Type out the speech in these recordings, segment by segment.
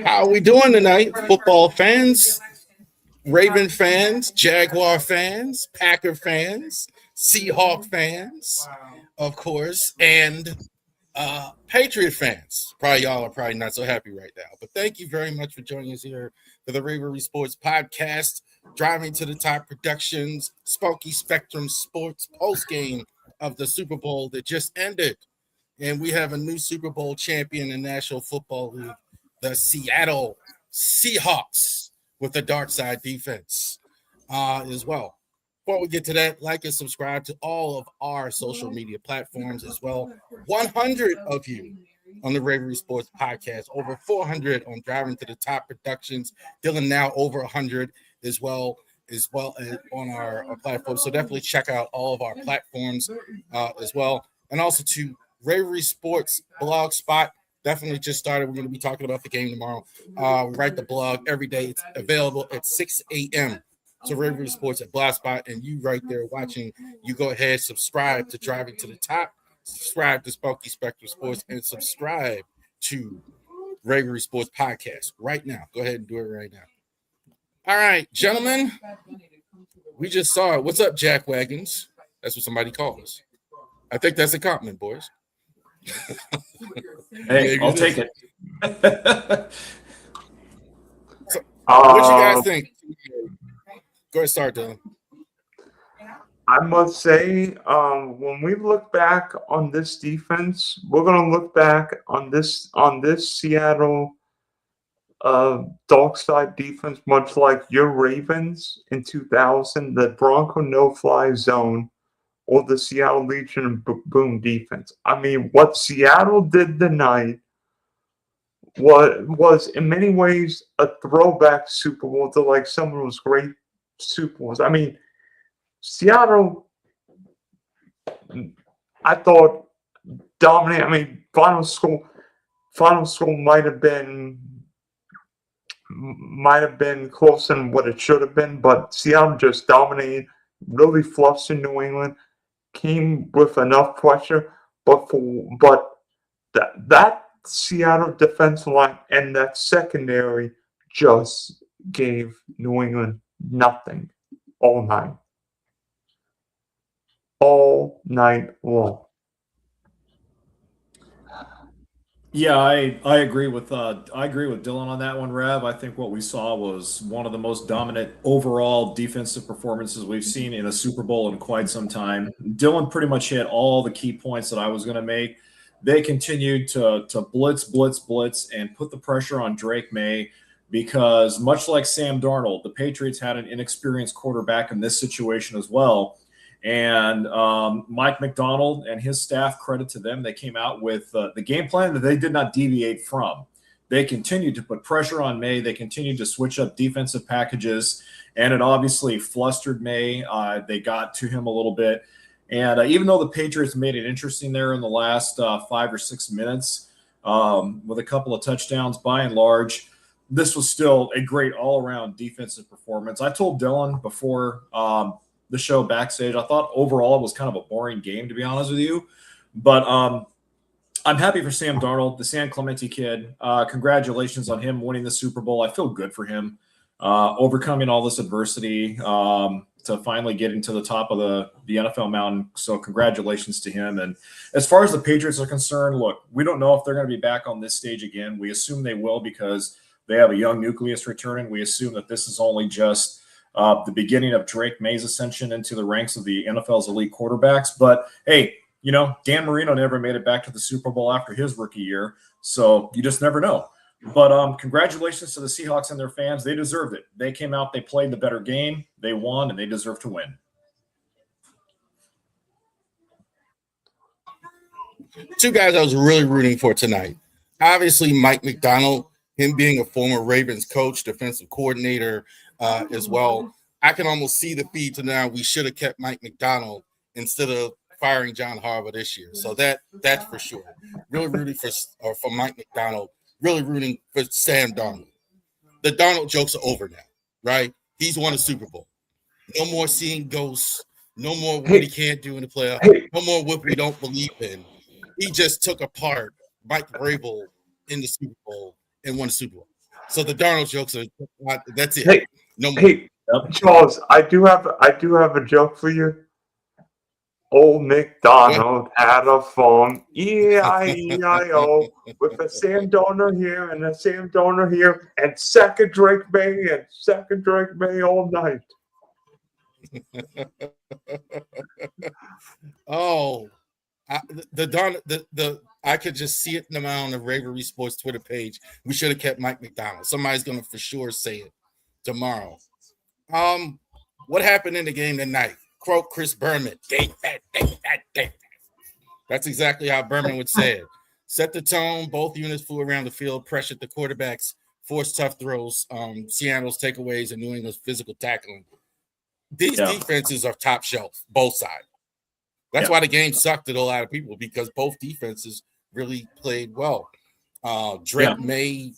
How are we doing tonight, football fans, Raven fans, Jaguar fans, Packer fans, Seahawk fans, of course, and Patriot fans? Probably y'all are probably not so happy right now, but thank you very much for joining us here for the Ravery Sports Podcast, Driving to the Top Productions, Spunky Spectrum Sports post game of the Super Bowl that just ended. And we have a new Super Bowl champion in the National Football League, the Seattle Seahawks, with the dark side defense as well. Before we get to that, like and subscribe to all of our social media platforms as well. 100 of you on the Ravery Sports Podcast, over 400 on Driving to the Top Productions. Dylan now over 100 as well as on our platform. So definitely check out all of our platforms as well. And also to Ravery Sports blog spot. Definitely just started. We're going to be talking about the game tomorrow. We write the blog every day. It's available at 6 a.m. So Ravery Sports at Blogspot, and you right there watching, you go ahead, subscribe to Driving to the Top, subscribe to Spunky Spectrum Sports, and subscribe to Ravery Sports Podcast right now. Go ahead and do it right now. All right, gentlemen, we just saw it. What's up, Jack Wagons? That's what somebody calls. I think that's a compliment, boys. Hey, I'll take it. So, what you guys think? Go ahead, start, Dylan. I must say, when we look back on this defense, we're going to look back on this Seattle dark side defense, much like your Ravens in 2000, the Bronco no-fly zone, or the Seattle Legion and Boom defense. I mean, what Seattle did tonight was in many ways a throwback Super Bowl to like some of those great Super Bowls. I mean, Seattle, I thought, dominated. I mean, final score might have been closer than what it should have been, but Seattle just dominated, really flustered New England. Came with enough pressure, but that Seattle defensive line and that secondary just gave New England nothing all night long. Yeah, I agree with Dylan on that one, Rev. I think what we saw was one of the most dominant overall defensive performances we've seen in a Super Bowl in quite some time. Dylan pretty much hit all the key points that I was going to make. They continued to blitz, and put the pressure on Drake May because much like Sam Darnold, the Patriots had an inexperienced quarterback in this situation as well. And Mike McDonald and his staff, credit to them, they came out with the game plan that they did not deviate from. They continued to put pressure on May. They continued to switch up defensive packages, and it obviously flustered May. They got to him a little bit. And even though the Patriots made it interesting there in the last 5 or 6 minutes with a couple of touchdowns, by and large, this was still a great all-around defensive performance. I told Dylan before the show backstage, I thought overall it was kind of a boring game, to be honest with you. But I'm happy for Sam Darnold, the San Clemente kid. Congratulations on him winning the Super Bowl. I feel good for him, overcoming all this adversity. to finally getting to the top of the NFL mountain. So congratulations to him. And as far as the Patriots are concerned, look, we don't know if they're going to be back on this stage again. We assume they will because they have a young nucleus returning. We assume that this is only just the beginning of Drake May's ascension into the ranks of the NFL's elite quarterbacks. But hey, Dan Marino never made it back to the Super Bowl after his rookie year. So you just never know. But congratulations to the Seahawks and their fans. They deserved it. They came out, they played the better game, they won, and they deserve to win. Two guys I was really rooting for tonight. Obviously, Mike McDonald, him being a former Ravens coach, defensive coordinator as well. I can almost see the feed to now. We should have kept Mike McDonald instead of firing John Harbaugh this year. So that's for sure. Really rooting for Mike McDonald. Really rooting for Sam Darnold. The Darnold jokes are over now, right? He's won a Super Bowl. No more seeing ghosts. No more what he can't do in the playoffs. No more what we don't believe in. He just took apart Mike Vrabel in the Super Bowl and won the Super Bowl. So the Darnold jokes are that's it. No more. Hey, Charles, I do have a joke for you. Old MacDonald had a farm, E-I-E-I-O, with a Sam donor here and a Sam donor here, and second Drake May all night. Oh, I could just see it on the Ravery Sports Twitter page. We should have kept Mike McDonald. Somebody's gonna for sure say it tomorrow. What happened in the game tonight? Quote Chris Berman. That's exactly how Berman would say it. Set the tone. Both units flew around the field, pressured the quarterbacks, forced tough throws, Seattle's takeaways, and New England's physical tackling. These defenses are top shelf, both sides. That's why the game sucked at a lot of people, because both defenses really played well. Drake May,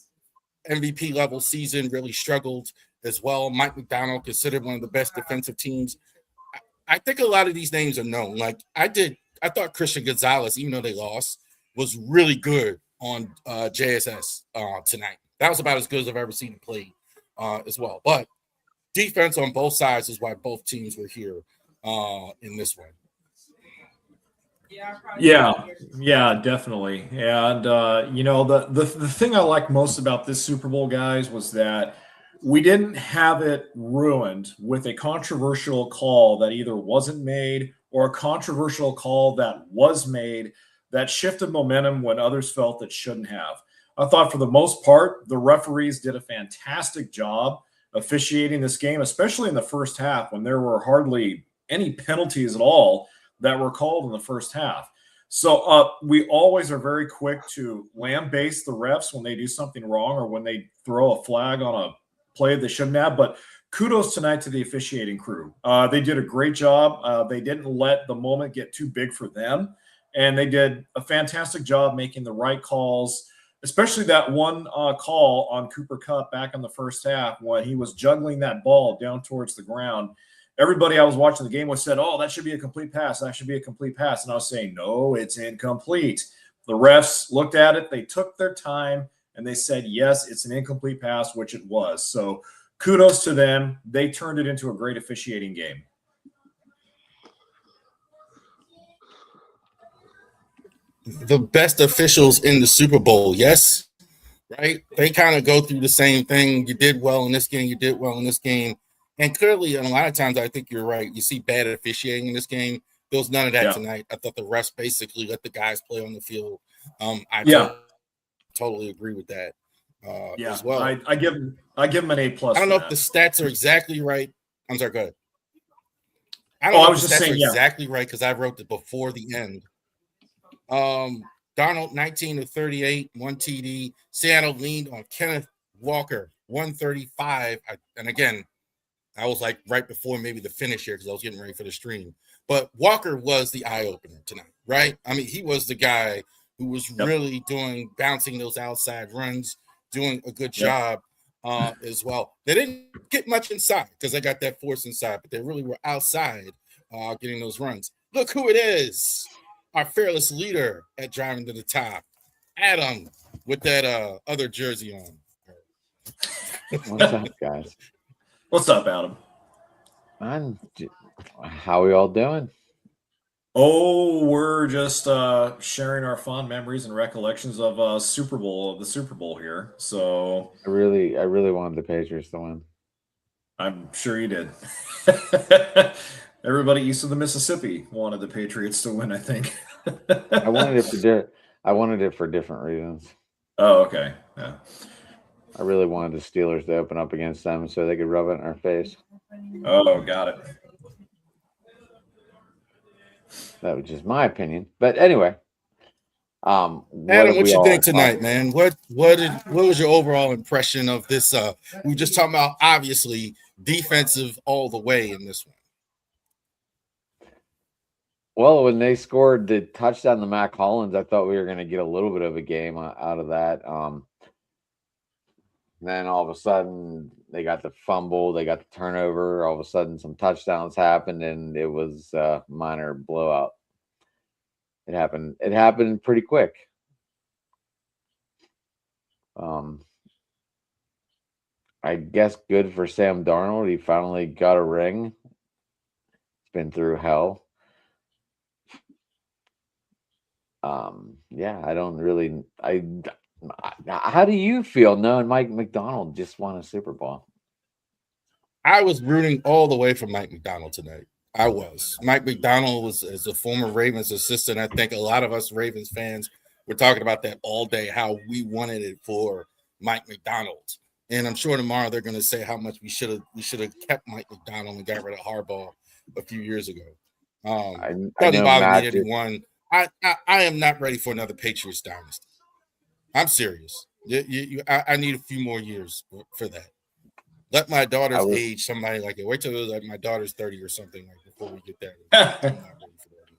MVP level season, really struggled as well. Mike McDonald, considered one of the best defensive teams. I think a lot of these names are known. Like I thought Christian Gonzalez, even though they lost, was really good on JSS tonight. That was about as good as I've ever seen him play as well. But defense on both sides is why both teams were here in this one. Yeah, definitely. And the thing I like most about this Super Bowl, guys, was that we didn't have it ruined with a controversial call that either wasn't made or a controversial call that was made that shifted momentum when others felt it shouldn't have. I thought for the most part, the referees did a fantastic job officiating this game, especially in the first half when there were hardly any penalties at all that were called in the first half. So we always are very quick to lambaste the refs when they do something wrong or when they throw a flag on a play they shouldn't have. But kudos tonight to the officiating crew. They did a great job. They didn't let the moment get too big for them. And they did a fantastic job making the right calls, especially that one call on Cooper Kupp back in the first half when he was juggling that ball down towards the ground. Everybody I was watching the game was said, oh, that should be a complete pass. That should be a complete pass. And I was saying, no, it's incomplete. The refs looked at it. They took their time, and they said, yes, it's an incomplete pass, which it was. So kudos to them. They turned it into a great officiating game. The best officials in the Super Bowl, yes, right? They kind of go through the same thing. You did well in this game. You did well in this game. And clearly, and a lot of times, I think you're right. You see bad officiating in this game. There was none of that tonight. I thought the refs basically let the guys play on the field. Totally agree with that as well. I give him an A+. I don't know if the stats are exactly right. I'm sorry, go ahead. I was just saying exactly right because I wrote it before the end. Darnold 19 of 38, 1 TD. Seattle leaned on Kenneth Walker 135. And again, I was like right before maybe the finish here because I was getting ready for the stream. But Walker was the eye opener tonight, right? I mean, he was the guy who was really bouncing those outside runs, doing a good job as well. They didn't get much inside because they got that force inside, but they really were outside getting those runs. Look who it is. Our fearless leader at Driving to the Top, Adam, with that other jersey on. What's up, guys? What's up, Adam? How we all doing? Oh, we're just sharing our fond memories and recollections of the Super Bowl here. So I really wanted the Patriots to win. I'm sure you did. Everybody east of the Mississippi wanted the Patriots to win, I think. I wanted it for different reasons. Oh, okay. Yeah. I really wanted the Steelers to open up against them so they could rub it in our face. Oh, got it. That was just my opinion. But anyway, Adam, what you think tonight, man? What was your overall impression of this? We were just talking about obviously defensive all the way in this one. Well, when they scored the touchdown to Mac Hollins, I thought we were going to get a little bit of a game out of that. Then all of a sudden they got the fumble, they got the turnover. All of a sudden some touchdowns happened, and it was a minor blowout. It happened pretty quick. I guess good for Sam Darnold. He finally got a ring. It's been through hell. Yeah, I don't really. How do you feel knowing Mike McDonald just won a Super Bowl? I was rooting all the way for Mike McDonald tonight. I was. Mike McDonald was, as a former Ravens assistant, I think a lot of us Ravens fans were talking about that all day, how we wanted it for Mike McDonald. And I'm sure tomorrow they're going to say how much we should have kept Mike McDonald and got rid of Harbaugh a few years ago. Doesn't bother me that he won. I am not ready for another Patriots dynasty. I'm serious. I need a few more years for that. Let my daughter's age somebody like it. Wait till like my daughter's 30 or something like before we get that.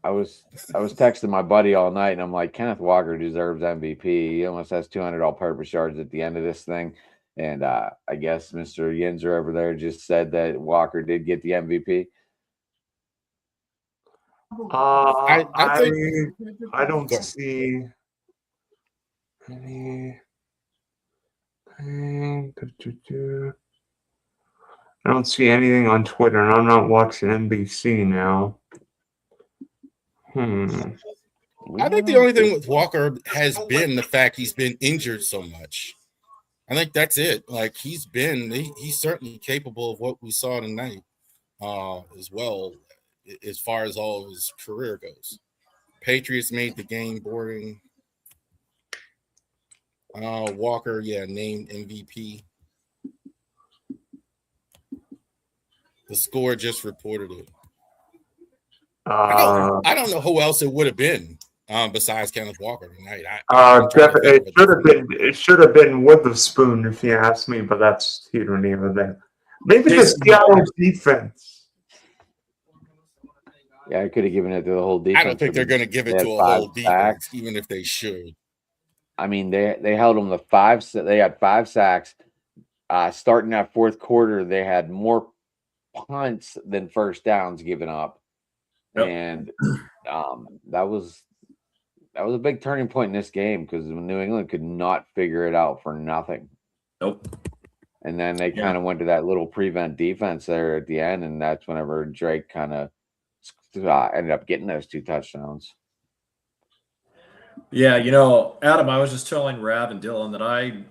I was texting my buddy all night, and I'm like, Kenneth Walker deserves MVP. He almost has 200 all-purpose yards at the end of this thing. And I guess Mr. Yinzer over there just said that Walker did get the MVP. I don't see any. I don't see anything on Twitter, and I'm not watching NBC now. I think the only thing with Walker has been the fact he's been injured so much. I think that's it. Like he's certainly capable of what we saw tonight, as well, as far as all of his career goes. Patriots made the game boring. Walker, named MVP. The Score just reported it. I don't know who else it would have been besides Kenneth Walker tonight. It should have been Witherspoon, if you ask me, but that's here and there. Maybe the Seattle defense. Yeah, I could have given it to the whole defense. I don't think they're going to give it to a whole defense, even if they should. I mean, they held them to 5. They had 5 sacks. Starting that fourth quarter, they had more punts than first downs given up. Yep. And that was a big turning point in this game because New England could not figure it out for nothing. Nope. And then they kind of went to that little prevent defense there at the end, and that's whenever Drake kind of ended up getting those 2 touchdowns. Yeah, Adam, I was just telling Rav and Dylan that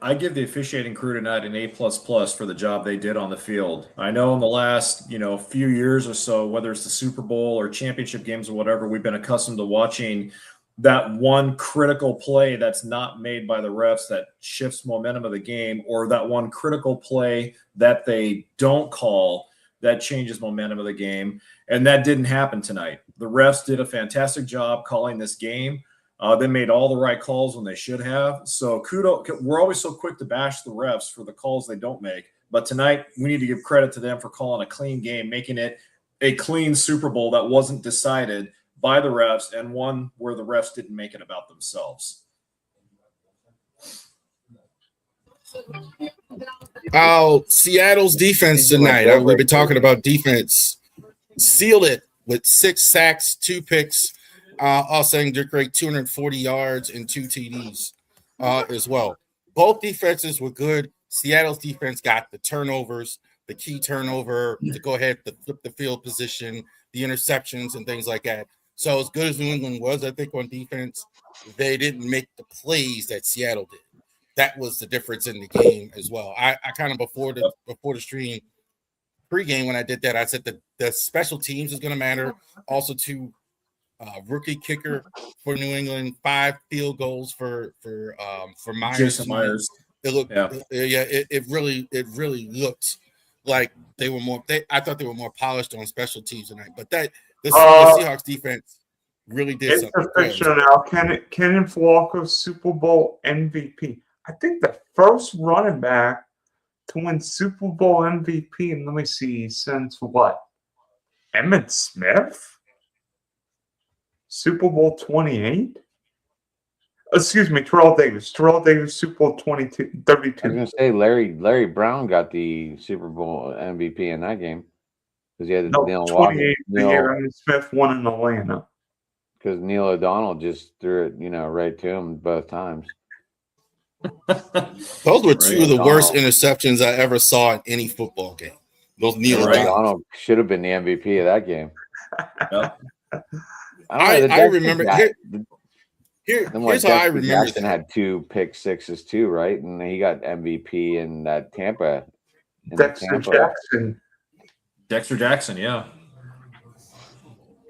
I give the officiating crew tonight an A++ for the job they did on the field. I know in the last, few years or so, whether it's the Super Bowl or championship games or whatever, we've been accustomed to watching that one critical play that's not made by the refs that shifts momentum of the game, or that one critical play that they don't call that changes momentum of the game. And that didn't happen tonight. The refs did a fantastic job calling this game. They made all the right calls when they should have. So kudos. We're always so quick to bash the refs for the calls they don't make. But tonight, we need to give credit to them for calling a clean game, making it a clean Super Bowl that wasn't decided by the refs, and one where the refs didn't make it about themselves. Seattle's defense tonight. We've been talking about defense. Sealed it with 6 sacks, 2 picks. Also, Dick Drake 240 yards and 2 TDs as well. Both defenses were good. Seattle's defense got the turnovers. the key turnover to go ahead to flip the field position, the interceptions and things like that. So as good as New England was, I think on defense, they didn't make the plays that Seattle did. That was the difference in the game as well. I kind of before the stream pregame when I did that, I said that the special teams is going to matter. Also, to rookie kicker for New England, 5 field goals for Myers. Jason Myers. It looked, it really looked like they were more. I thought they were more polished on special teams tonight, but the Seahawks defense really did something. It's official now. Kenneth Walker, Super Bowl MVP. I think the first running back to win Super Bowl MVP, and let me see, since what? Emmitt Smith? Super Bowl 28? Excuse me, Terrell Davis. Terrell Davis, Super Bowl 32. I was going to say Larry Brown got the Super Bowl MVP in that game. Because he had Neil 28 the year Emmitt Smith won in Atlanta. Because Neil O'Donnell just threw it, right to him both times. Those were 2 of the worst interceptions I ever saw in any football game. Those Neil O'Donnell should have been the MVP of that game. I remember. Here's how I remember. Jackson had 2 pick sixes too, right? And he got MVP in that Tampa. Dexter Jackson, yeah.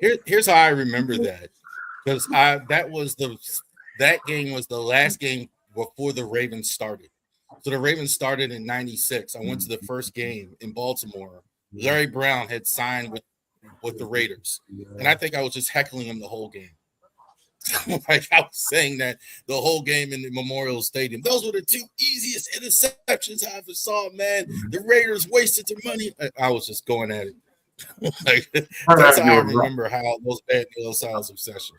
Here's how I remember that, because that game was the last game before the Ravens started. So the Ravens started in '96. I went to the first game in Baltimore. Larry Brown had signed with the Raiders, and I think I was just heckling him the whole game. Like I was saying that the whole game in the Memorial Stadium. Those were the 2 easiest interceptions I ever saw, man. The Raiders wasted their money. I was just going at it. Like, that's how I remember how those bad Neil Styles obsessions.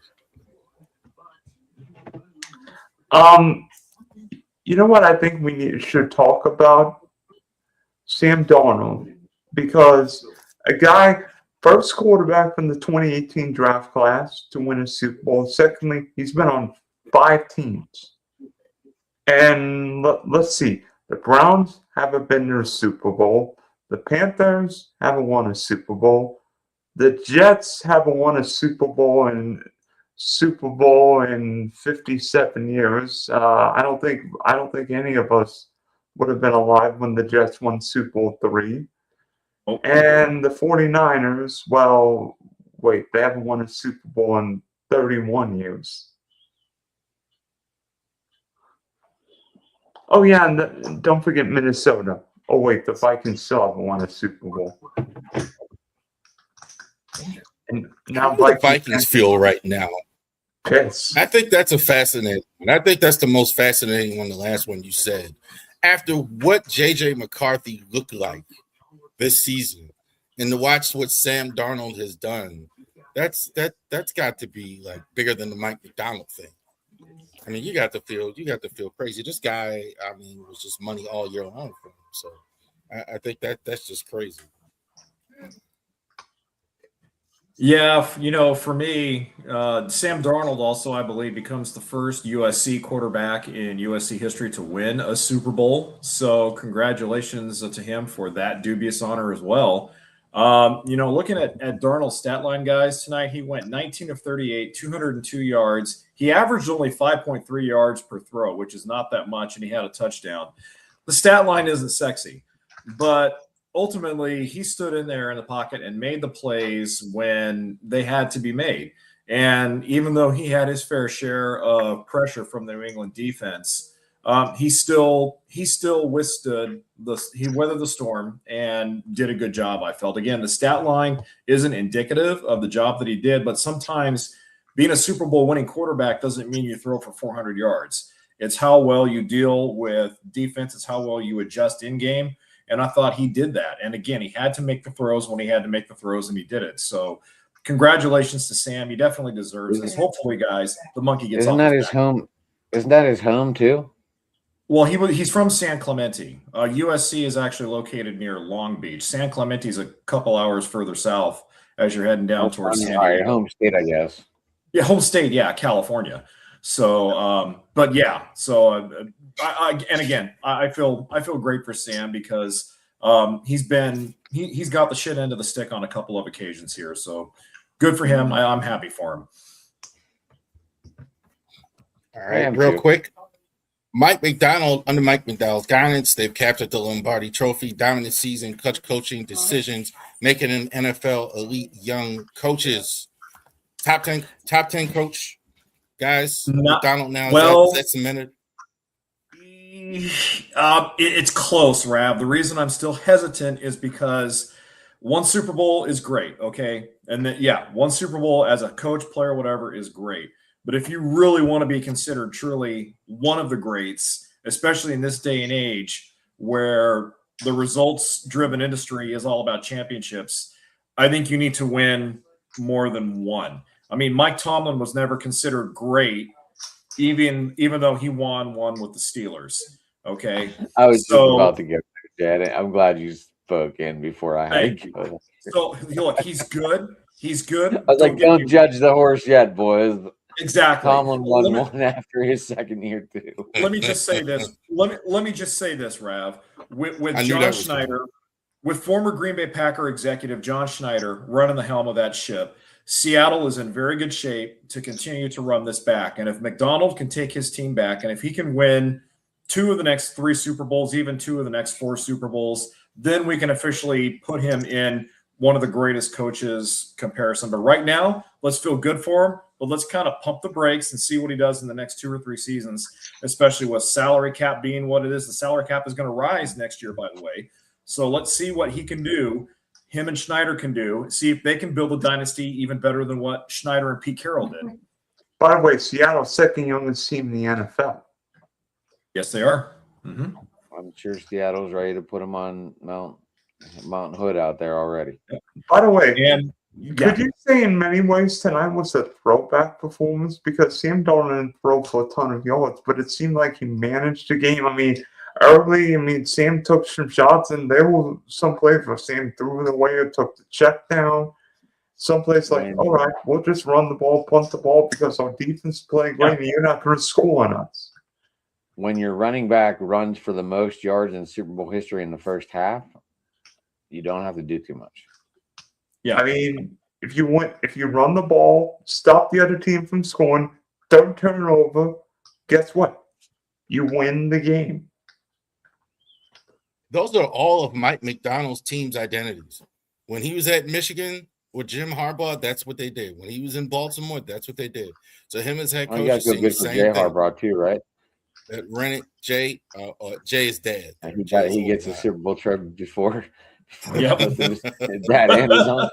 You know what I think we should talk about? Sam Darnold, because a guy, first quarterback from the 2018 draft class to win a Super Bowl. Secondly, he's been on 5 teams. And let's see, the Browns haven't been to a Super Bowl. The Panthers haven't won a Super Bowl. The Jets haven't won a Super Bowl in 57 years. I don't think any of us would have been alive when the Jets won Super Bowl 3. Oh. And the 49ers, well, wait, they haven't won a Super Bowl in 31 years. Oh, yeah, and don't forget Minnesota. Oh, wait, the Vikings still haven't won a Super Bowl. And now the Vikings feel right now. Yes. I think that's a fascinating one. I think that's the most fascinating one, the last one you said. After what J.J. McCarthy looked like this season, and to watch what Sam Darnold has done, that's got to be like bigger than the Mike McDonald thing. I mean, you got to feel crazy. This guy, I mean, was just money all year long for him. So I think that's just crazy. Yeah, for me, Sam Darnold also, I believe, becomes the first USC quarterback in USC history to win a Super Bowl. So congratulations to him for that dubious honor as well. Looking at Darnold's stat line, guys, tonight he went 19 of 38, 202 yards. He averaged only 5.3 yards per throw, which is not that much, and he had a touchdown. The stat line isn't sexy, but ultimately, he stood in there in the pocket and made the plays when they had to be made. And even though he had his fair share of pressure from the New England defense, he still withstood he weathered the storm and did a good job, I felt. Again, the stat line isn't indicative of the job that he did, but sometimes being a Super Bowl winning quarterback doesn't mean you throw for 400 yards. It's how well you deal with defense. It's how well you adjust in game. And I thought he did that. And again, he had to make the throws when he had to make the throws, and he did it. So congratulations to Sam. He definitely deserves this. Hopefully, guys, the monkey gets Isn't that his home? Isn't that his home too? Well, he's from San Clemente. USC is actually located near Long Beach. San Clemente is a couple hours further south as you're heading down towards San Diego. All right, home state, I guess. Yeah, home state, yeah, California. So, but yeah, so I feel great for Sam because He's got the shit end of the stick on a couple of occasions here. So good for him. I'm happy for him. All right, real quick. Mike McDonald, under Mike McDonald's guidance, they've captured the Lombardi Trophy, dominant season, coaching decisions, making an NFL elite young coaches. Top 10 coach, guys. McDonald now is that cemented? It's close, Rav. The reason I'm still hesitant is because one Super Bowl is great, okay? And then, one Super Bowl as a coach, player, whatever is great. But if you really want to be considered truly one of the greats, especially in this day and age where the results-driven industry is all about championships, I think you need to win more than one. I mean, Mike Tomlin was never considered great, even though he won one with the Steelers. Okay, I was just about to get there, Jed. I'm glad you spoke in before I had to go. So look, he's good. He's good. I was like, don't judge the horse yet, boys. Exactly. Tomlin won one after his second year too. Let me just say this. Let me just say this, Rav. With John Schneider, with former Green Bay Packer executive John Schneider running the helm of that ship, Seattle is in very good shape to continue to run this back. And if McDonald can take his team back, and if he can win 2 of the next 3 Super Bowls, even 2 of the next 4 Super Bowls, then we can officially put him in one of the greatest coaches comparison. But right now, let's feel good for him. But let's kind of pump the brakes and see what he does in the next 2 or 3 seasons, especially with salary cap being what it is. The salary cap is going to rise next year, by the way. So let's see what he can do, him and Schneider can do, see if they can build a dynasty even better than what Schneider and Pete Carroll did. By the way, Seattle's second youngest team in the NFL. Yes, they are. Mm-hmm. I'm sure Seattle's ready to put him on Mount Hood out there already. By the way, could you say in many ways tonight was a throwback performance? Because Sam Darnold didn't throw for a ton of yards, but it seemed like he managed the game. I mean, early, Sam took some shots, and there were some plays where Sam threw it away or took the check down. Some plays like, all right, we'll just run the ball, punt the ball because our defense playing great, and you're not going to score on us. When your running back runs for the most yards in Super Bowl history in the first half, you don't have to do too much. Yeah, I mean, if you run the ball, stop the other team from scoring, don't turn it over, guess what? You win the game. Those are all of Mike McDonald's team's identities. When he was at Michigan with Jim Harbaugh, that's what they did. When he was in Baltimore, that's what they did. So him as head coach, you guys feel good for Jay Harbaugh too, right? Jay is dead. He gets a Super Bowl trophy before. Yep. That end is on.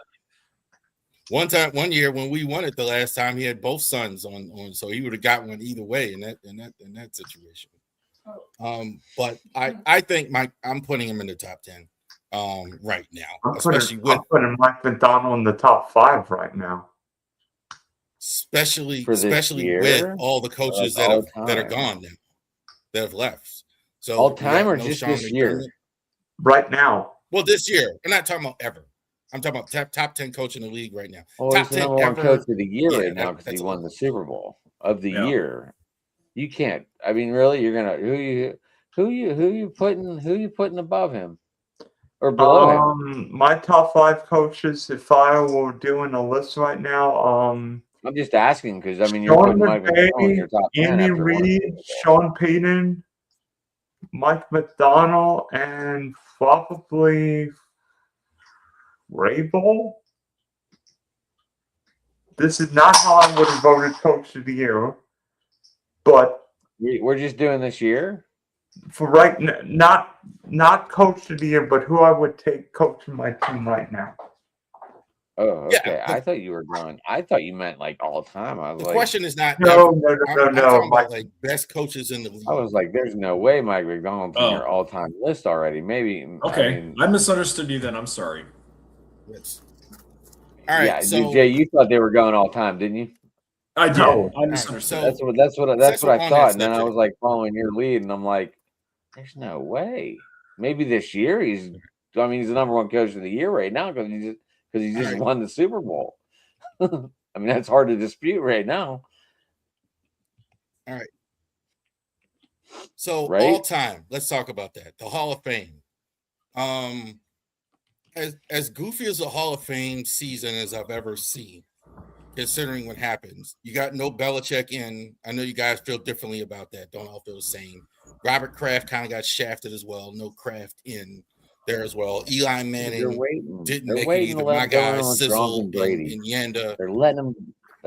One year when we won it the last time, he had both sons on, so he would have got one either way in that situation. But I think I'm putting him in the top 10 right now. I'm putting Mike McDonald in the top 5 right now. Especially with all the coaches that are gone now, that have left. So all time or just this year? Right now. Well, this year. I'm not talking about ever. I'm talking about top 10 coach in the league right now. Oh, top he's the number 1 coach of the year right now because he won the Super Bowl of the year. You can't. I mean, really, you're gonna who you putting above him or below him? My top 5 coaches, if I were doing a list right now, I'm just asking because I mean you're putting Mike McDonald in your top 10. Andy Reid, Sean Payton, Mike McDonald, and probably Vrabel. This is not how I would have voted Coach of the Year, but we're just doing this year. For not Coach of the Year, but who I would take coaching my team right now. Oh, okay. Yeah, I thought you were going. I thought you meant like all time. I was the question is not. No. I'm talking about like best coaches in the league. I was like, there's no way Mike McDonald's on your all-time list already. Maybe. Okay, I misunderstood you. Then I'm sorry. Yes. All right. Yeah, so Jay, you thought they were going all time, didn't you? I did. I misunderstood. That's what I thought, and then I was like following your lead, and I'm like, there's no way. Maybe this year he's the number 1 coach of the year right now because he just won the Super Bowl. I mean, that's hard to dispute right now. All right. So all time, let's talk about that. The Hall of Fame. As goofy as a Hall of Fame season as I've ever seen, considering what happens, you got no Belichick in. I know you guys feel differently about that. Don't all feel the same. Robert Kraft kind of got shafted as well. No Kraft in there as well. Eli Manning didn't They're make it waiting to either. let My him go guy in with Gronk Sizzle and Brady. and Yanda. They're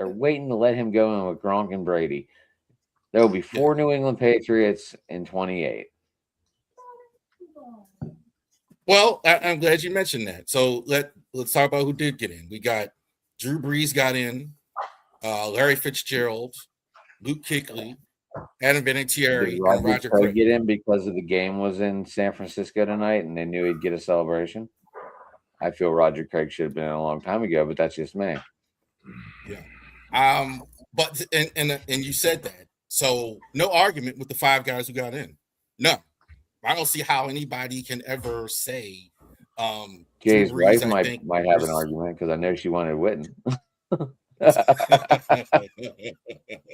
waiting to let him go in with Gronk and Brady. There will be 4 New England Patriots in 28. Well, I'm glad you mentioned that. So let's talk about who did get in. We got Drew Brees got in, Larry Fitzgerald, Luke Kuechly, Adam Did Vinatieri, and Roger Roger Craig Craig. get in because of the game was in San Francisco tonight and they knew he'd get a celebration? I feel Roger Craig should have been in a long time ago, but that's just me. Yeah. But and you said that. So no argument with the 5 guys who got in. No. I don't see how anybody can ever say Jay's Drew Brees, wife might have an argument because I know she wanted Witten.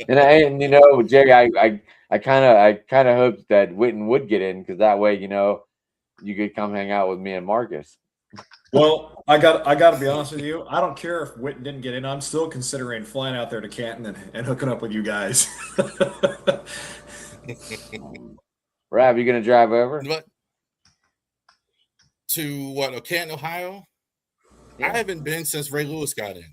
and you know, Jay, I kind of hoped that Witten would get in because that way, you know, you could come hang out with me and Marcus. Well, I got to be honest with you. I don't care if Witten didn't get in. I'm still considering flying out there to Canton and hooking up with you guys. Rav, you gonna drive over? But to Canton, Ohio? Yeah. I haven't been since Ray Lewis got in.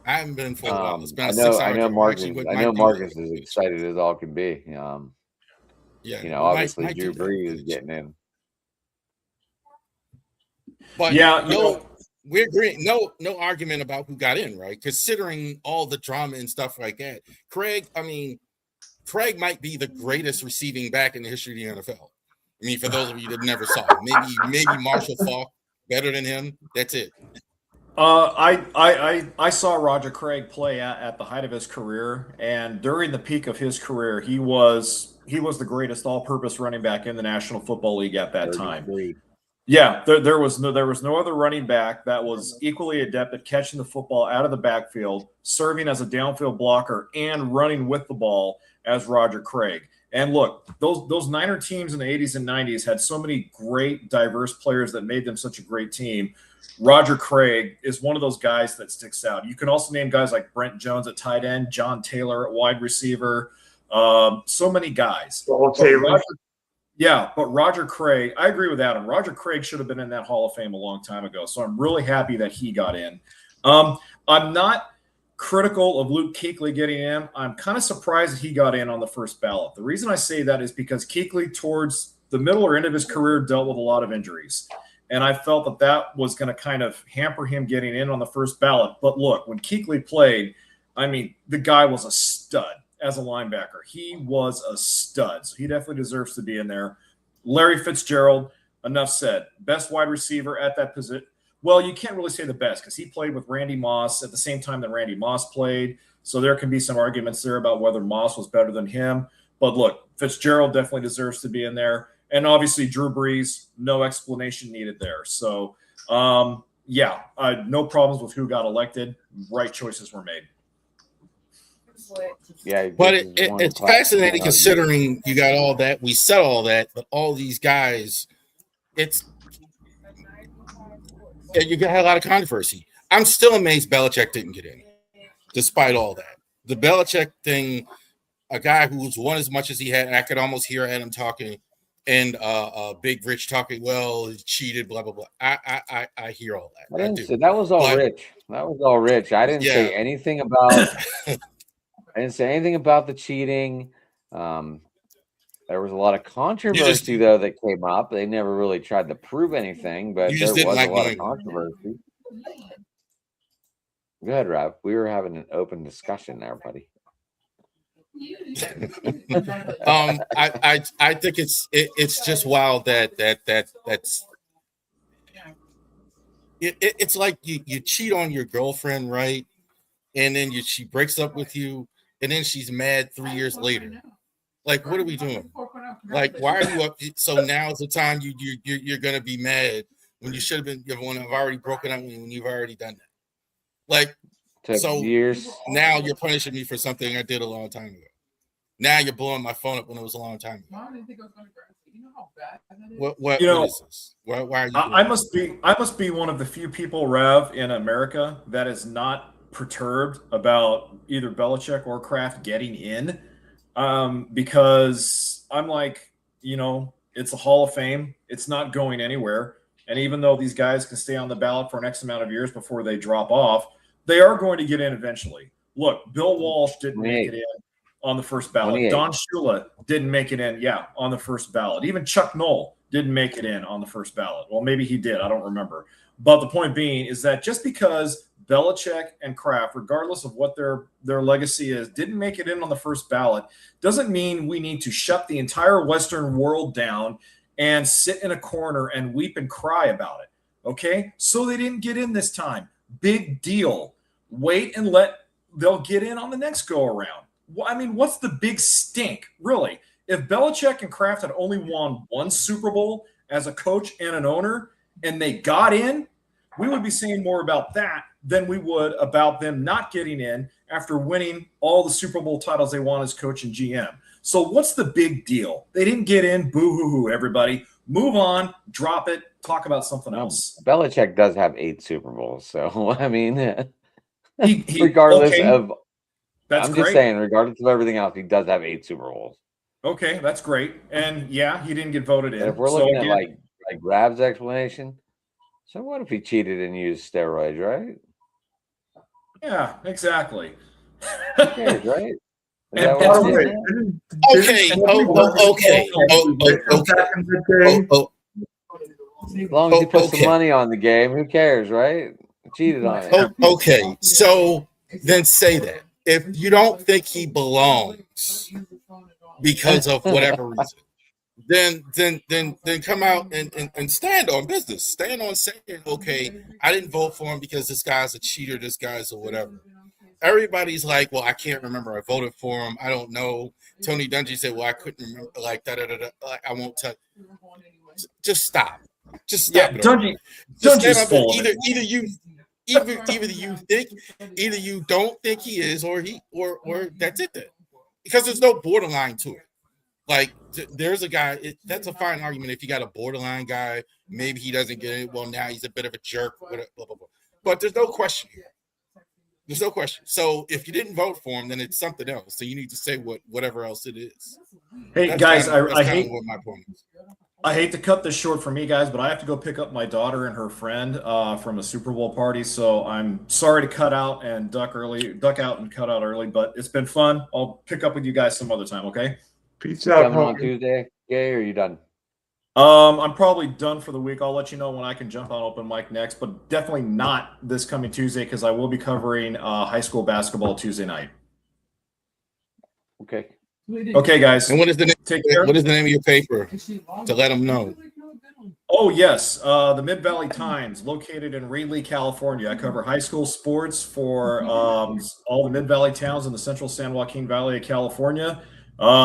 I haven't been for a while. It's been I a know 6-hour drive. Marcus. Actually, I know Marcus is excited as all can be. Yeah, you know, obviously might Drew Brees is getting in. But yeah, we agree. No argument about who got in, right? Considering all the drama and stuff like that. Craig might be the greatest receiving back in the history of the NFL. I mean, for those of you that never saw him, maybe Marshall Faulk better than him. That's it. I saw Roger Craig play at the height of his career, and during the peak of his career, he was the greatest all-purpose running back in the National Football League at that time. Yeah, there was no other running back that was equally adept at catching the football out of the backfield, serving as a downfield blocker, and running with the ball as Roger Craig. And look, those Niner teams in the 80s and 90s had so many great, diverse players that made them such a great team. Roger Craig is one of those guys that sticks out. You can also name guys like Brent Jones at tight end, John Taylor at wide receiver, so many guys. But Roger Craig, I agree with Adam. Roger Craig should have been in that Hall of Fame a long time ago. So I'm really happy that he got in. I'm not critical of Luke Kuechly getting in. I'm kind of surprised that he got in on the first ballot. The reason I say that is because Kuechly, towards the middle or end of his career, dealt with a lot of injuries. And I felt that was going to kind of hamper him getting in on the first ballot. But look, when Kuechly played, I mean, the guy was a stud as a linebacker. He was a stud. So he definitely deserves to be in there. Larry Fitzgerald, enough said. Best wide receiver at that position. Well, you can't really say the best because he played with Randy Moss at the same time that Randy Moss played. So there can be some arguments there about whether Moss was better than him. But look, Fitzgerald definitely deserves to be in there. And obviously Drew Brees, no explanation needed there. So, no problems with who got elected. Right choices were made. Yeah, but it's fascinating considering you got all that. We said all that, but all these guys, you had a lot of controversy. I'm still amazed Belichick didn't get in, despite all that. The Belichick thing, a guy who's won as much as he had, and I could almost hear Adam talking, and Big Rich talking. Well, he cheated, blah blah blah. I hear all that. That was all Rich. That was all Rich. I didn't say anything about. I didn't say anything about the cheating. There was a lot of controversy, though, that came up. They never really tried to prove anything, but there was a lot of controversy. Go ahead, Rob. We were having an open discussion there, buddy. I think it's just wild that's it's like you cheat on your girlfriend, right? And then she breaks up with you, and then she's mad 3 years later. Like, what are we doing? Like, why are you up? So now's the time you're gonna be mad when you should have been. When I've already broken up, when you've already done that. Like, years. Now you're punishing me for something I did a long time ago. Now you're blowing my phone up when it was a long time ago. What You know, is this? Why are you doing I this? must be one of the few people, Rev, in America that is not perturbed about either Belichick or Kraft getting in, because I'm like, it's a Hall of Fame. It's not going anywhere. And even though these guys can stay on the ballot for an X amount of years before they drop off, they are going to get in eventually. Look, Bill Walsh didn't make it in on the first ballot. 28. Don Shula didn't make it in, on the first ballot. Even Chuck Noll didn't make it in on the first ballot. Well, maybe he did. I don't remember. But the point being is that just because Belichick and Kraft, regardless of what their legacy is, didn't make it in on the first ballot, doesn't mean we need to shut the entire Western world down and sit in a corner and weep and cry about it. Okay? So they didn't get in this time. Big deal. Wait and they'll get in on the next go around. I mean, what's the big stink, really? If Belichick and Kraft had only won one Super Bowl as a coach and an owner, and they got in, we would be saying more about that than we would about them not getting in after winning all the Super Bowl titles they won as coach and GM. So what's the big deal? They didn't get in. Boo-hoo-hoo, everybody. Move on, drop it, talk about something else. Belichick does have 8 Super Bowls, so I mean, regardless of, that's I'm great. just saying, regardless of everything else, he does have 8 Super Bowls. Okay, that's great. And he didn't get voted in. And if we're looking at like Rav's explanation, so what if he cheated and used steroids, right? Yeah, exactly. Who cares, right? Okay. As long as he puts some money on the game, who cares, right? Cheated on it. Okay, so then say that. If you don't think he belongs because of whatever reason, then come out and stand on business. Stand on saying, okay, I didn't vote for him because this guy's a cheater, this guy's or whatever. Everybody's like, well, I can't remember. I voted for him. I don't know. Tony Dungy said, well, I couldn't remember. Like, like, I won't touch. Just stop. Just stop. Yeah, Dungy's full. Either you don't think he is, or that's it then. Because there's no borderline to it. Like, there's a guy, that's a fine argument. If you got a borderline guy, maybe he doesn't get it. Well, now he's a bit of a jerk, blah, blah, blah. But there's no question here. There's no question. So if you didn't vote for him, then it's something else. So you need to say whatever else it is. Hey, that's guys, I hate what my point is. I hate to cut this short for me, guys, but I have to go pick up my daughter and her friend from a Super Bowl party. So I'm sorry to cut out and duck out and cut out early, but it's been fun. I'll pick up with you guys some other time, okay? Peace out. Coming on Tuesday, Gay, or are you done? I'm probably done for the week. I'll let you know when I can jump on open mic next, but definitely not this coming Tuesday because I will be covering high school basketball Tuesday night. Okay. Okay, guys. And what is the name? Take care. What is the name of your paper to let them know? Oh, yes. The Mid-Valley Times, located in Reedley, California. I cover high school sports for all the Mid-Valley towns in the central San Joaquin Valley of California.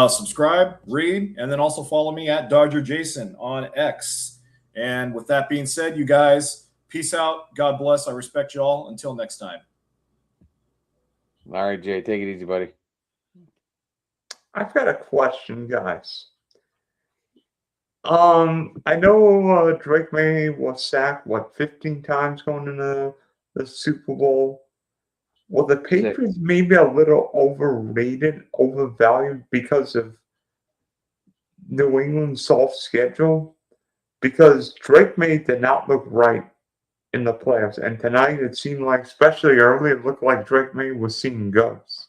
Subscribe, read, and then also follow me at Dodger Jason on X. And with that being said, you guys, peace out. God bless. I respect you all. Until next time. All right, Jay, take it easy, buddy. I've got a question, guys. I know Drake May was sacked 15 times going into the Super Bowl. Well, the Patriots maybe a little overrated, overvalued because of New England's soft schedule. Because Drake May did not look right in the playoffs, and tonight it seemed like, especially early, it looked like Drake May was seeing ghosts.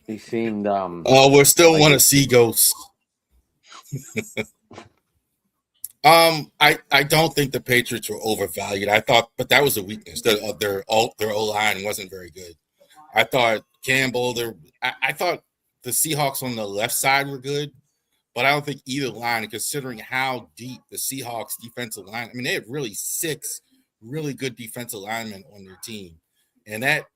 He seemed we still want to see ghosts. I don't think the Patriots were overvalued. I thought, but that was a weakness. Their O-line wasn't very good. I thought Campbell. I thought the Seahawks on the left side were good, but I don't think either line. Considering how deep the Seahawks defensive line, I mean, they had really 6 really good defensive linemen on their team, and that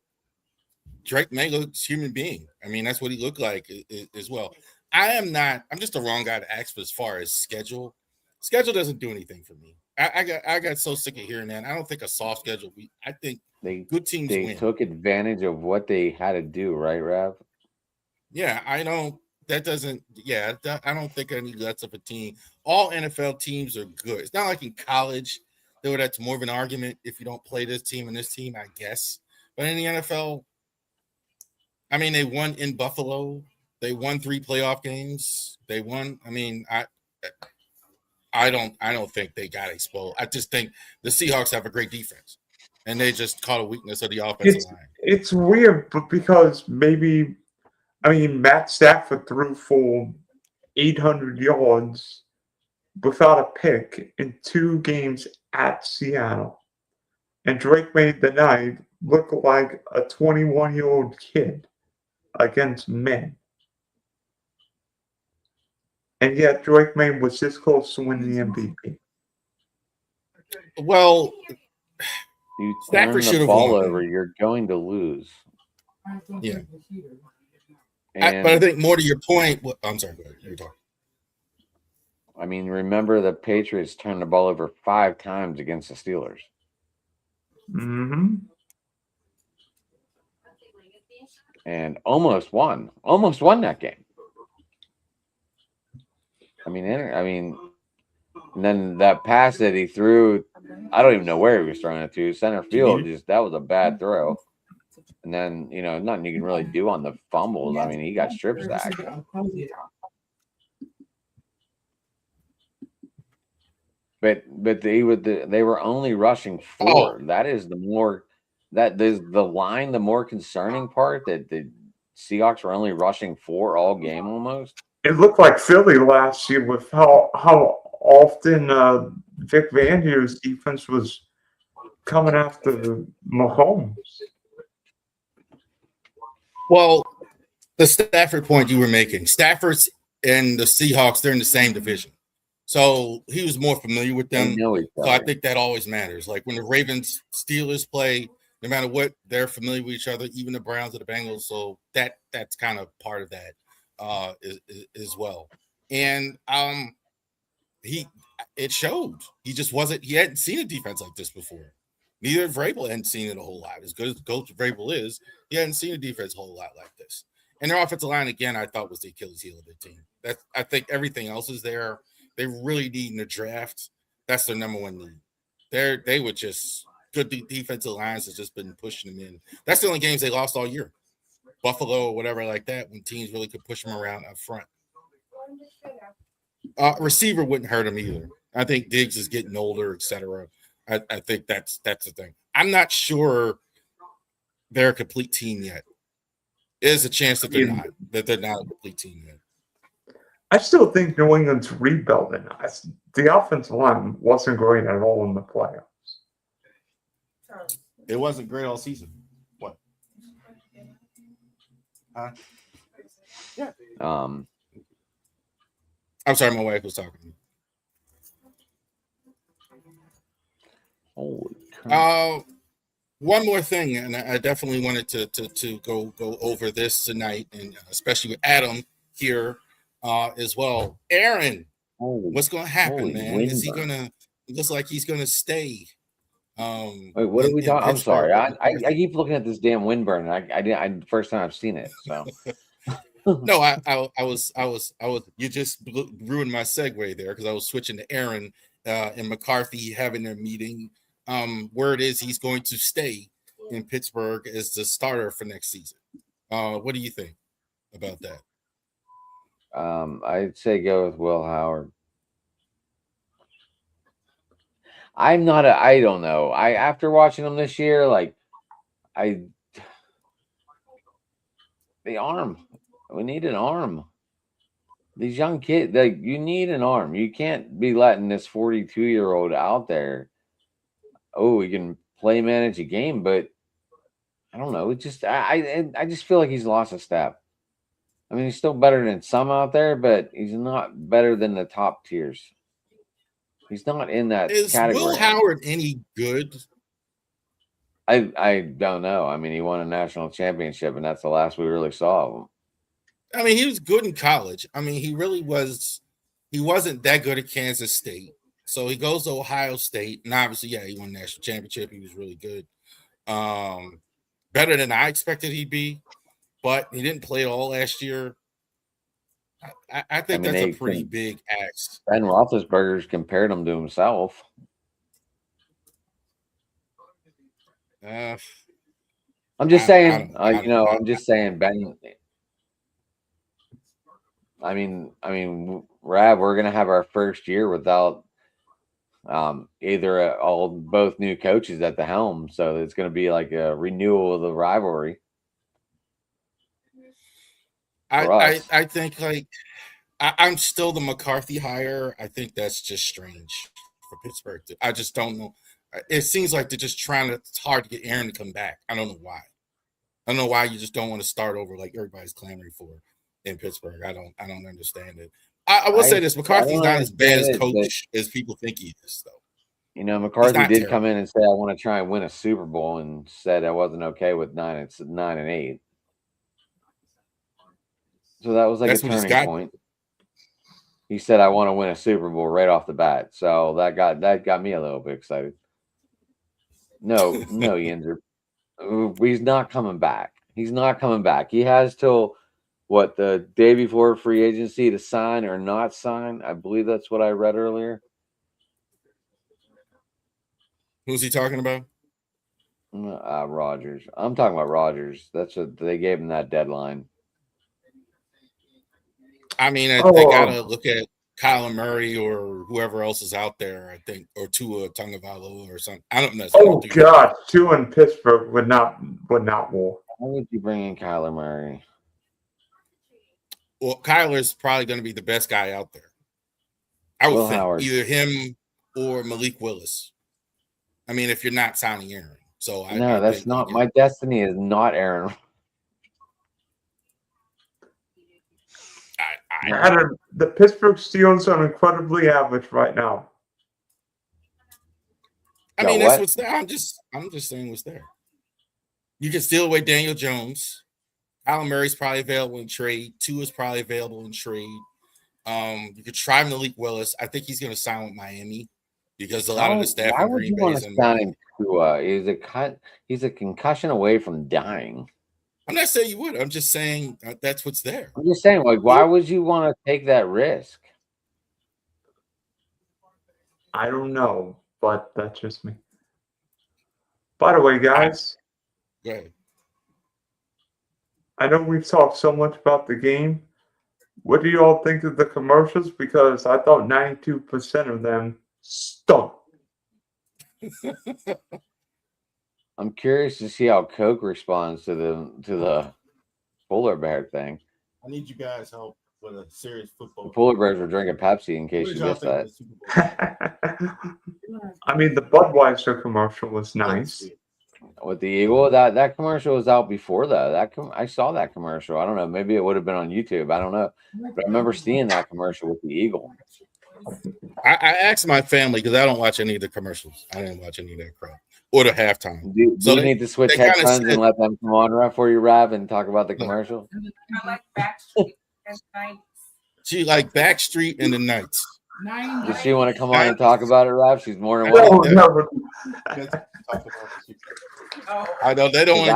Drake May looks human being. I mean, that's what he looked like as well. I'm just the wrong guy to ask for as far as schedule. Schedule doesn't do anything for me. I got so sick of hearing that. I don't think a soft schedule. I think good teams win. They took advantage of what they had to do, right, Rav? Yeah, I don't. That doesn't. Yeah, I don't think any guts of a team. All NFL teams are good. It's not like in college, though. That's more of an argument if you don't play this team and this team, I guess. But in the NFL, I mean, they won in Buffalo. They won 3 playoff games. They won. I mean, I don't think they got exposed. I just think the Seahawks have a great defense, and they just caught a weakness of the offensive line. It's weird, but because maybe Matt Stafford threw for 800 yards without a pick in 2 games at Seattle, and Drake made the night look like a 21-year-old kid against men. And yet Drake May was this close to winning the MVP. Well, You Stafford turn should the have ball won. over, you're going to lose. Yeah. And But I think more to your point. I'm sorry, go ahead. You're talking. I mean, remember the Patriots turned the ball over 5 times against the Steelers. Mm-hmm. And almost won that game. I mean, and then that pass that he threw, I don't even know where he was throwing it to. Center field, that was a bad throw. And then, nothing you can really do on the fumbles. I mean, he got strip sacked. But they were only rushing 4. That is the more concerning part, that the Seahawks were only rushing 4 all game almost. It looked like Philly last year with how often Vic Fangio's defense was coming after Mahomes. Well, the Stafford point you were making, Stafford's and the Seahawks, they're in the same division. So he was more familiar with them. So I think that always matters. Like when the Ravens Steelers play, no matter what, they're familiar with each other, even the Browns or the Bengals. So that's kind of part of that as well. And it showed. He just wasn't. He hadn't seen a defense like this before. Neither Vrabel hadn't seen it a whole lot. As good as Coach Vrabel is, he hadn't seen a defense a whole lot like this. And their offensive line, again, I thought was the Achilles heel of the team. I think everything else is there. They really need in the draft. That's their number one need. They were just good. Defensive lines has just been pushing them in. That's the only games they lost all year. Buffalo or whatever like that, when teams really could push them around up front. Receiver wouldn't hurt him either. I think Diggs is getting older, etc. I think that's the thing. I'm not sure they're a complete team yet. There's a chance that they're not a complete team yet. I still think New England's rebuilding. The offensive line wasn't great at all in the playoffs. It wasn't great all season. What? Yeah. I'm sorry, my wife was talking to me. Holy crap. One more thing, and I definitely wanted to go over this tonight, and especially with Adam here as well. Aaron, what's going to happen, man? Windburn. Is he gonna? It looks like he's gonna stay. Wait, what are we talking? I'm sorry, I keep looking at this damn Windburn. I first time I've seen it. So no, I was. You just ruined my segue there because I was switching to Aaron and McCarthy having their meeting. Word is he's going to stay in Pittsburgh as the starter for next season. What do you think about that? I'd say go with Will Howard. I don't know. After watching him this year, the arm. We need an arm. These young kids, you need an arm. You can't be letting this 42-year-old out there. Oh, he can play manage a game, but I don't know. It just I just feel like he's lost a step. I mean, he's still better than some out there, but he's not better than the top tiers. He's not in that category. Is Will Howard any good? I don't know. I mean, he won a national championship, and that's the last we really saw of him. I mean, he was good in college. I mean, he really was. He wasn't that good at Kansas State. So he goes to Ohio State, and obviously, yeah, he won a national championship. He was really good. Better than I expected he'd be. but he didn't play at all last year. I think mean, that's a they pretty can, big ask. Ben Roethlisberger's compared him to himself. I'm just saying, I'm just saying, Ben. I mean, Rab, we're gonna have our first year without either both new coaches at the helm, so it's gonna be like a renewal of the rivalry. I think like I'm still the McCarthy hire. I think that's just strange for Pittsburgh. I just don't know. It seems like they're just trying to. It's hard to get Aaron to come back. I don't know why. I don't know why you just don't want to start over like everybody's clamoring for in Pittsburgh. I don't understand it. I will say this: McCarthy's not as bad as coach as people think he is, though. You know, McCarthy did come in and say, "I want to try and win a Super Bowl," and said I wasn't okay with 9-8. So that was like a turning point. He said, "I want to win a Super Bowl right off the bat." So that got me a little bit excited. No, Yinzer. He's not coming back. He's not coming back. He has till the day before free agency to sign or not sign. I believe that's what I read earlier. Who's he talking about? Rodgers. I'm talking about Rodgers. That's what they gave him, that deadline. I mean, they gotta look at Kyler Murray or whoever else is out there. I think, or Tua Tagovailoa or something. I don't know. Oh God, Tua in Pittsburgh would not war. Why would you bring in Kyler Murray? Well, Kyler's probably going to be the best guy out there. I would think either him or Malik Willis. I mean, if you're not signing Aaron, so that's not my destiny. Is not Aaron. Adam, the Pittsburgh Steelers are incredibly average right now. I mean, that's what's there. I'm just saying what's there. You can steal away Daniel Jones. Kyler Murray's probably available in trade. Tua's probably available in trade. You could try Malik Willis. I think he's going to sign with Miami because a lot of the staff in Green Bay is in Miami. He's a concussion away from dying. I'm not saying you would. I'm just saying that's what's there. I'm just saying, like, why would you want to take that risk? I don't but that's just me. By the way, guys, go ahead. I know we've talked so much about the game. What do you all think of the commercials? Because I thought 92% of them stunk. I'm curious to see how Coke responds to the polar bear thing. I need you guys' help with a serious football. The polar bears were drinking Pepsi, in case you missed that. I mean, the Budweiser commercial was nice. With the Eagle, that commercial was out before that. I saw that commercial. I don't know. Maybe it would have been on YouTube. I don't know. But I remember seeing that commercial with the Eagle. I asked my family because I don't watch any of the commercials. I didn't watch any of that crap or the halftime. Do you need to switch headphones and let them come on for you, Rob, and talk about the commercial? I like Backstreet and Nights. She like Backstreet and the Nights. Does she want to come on and talk about it, Rob? She's more than welcome. I know they don't want to.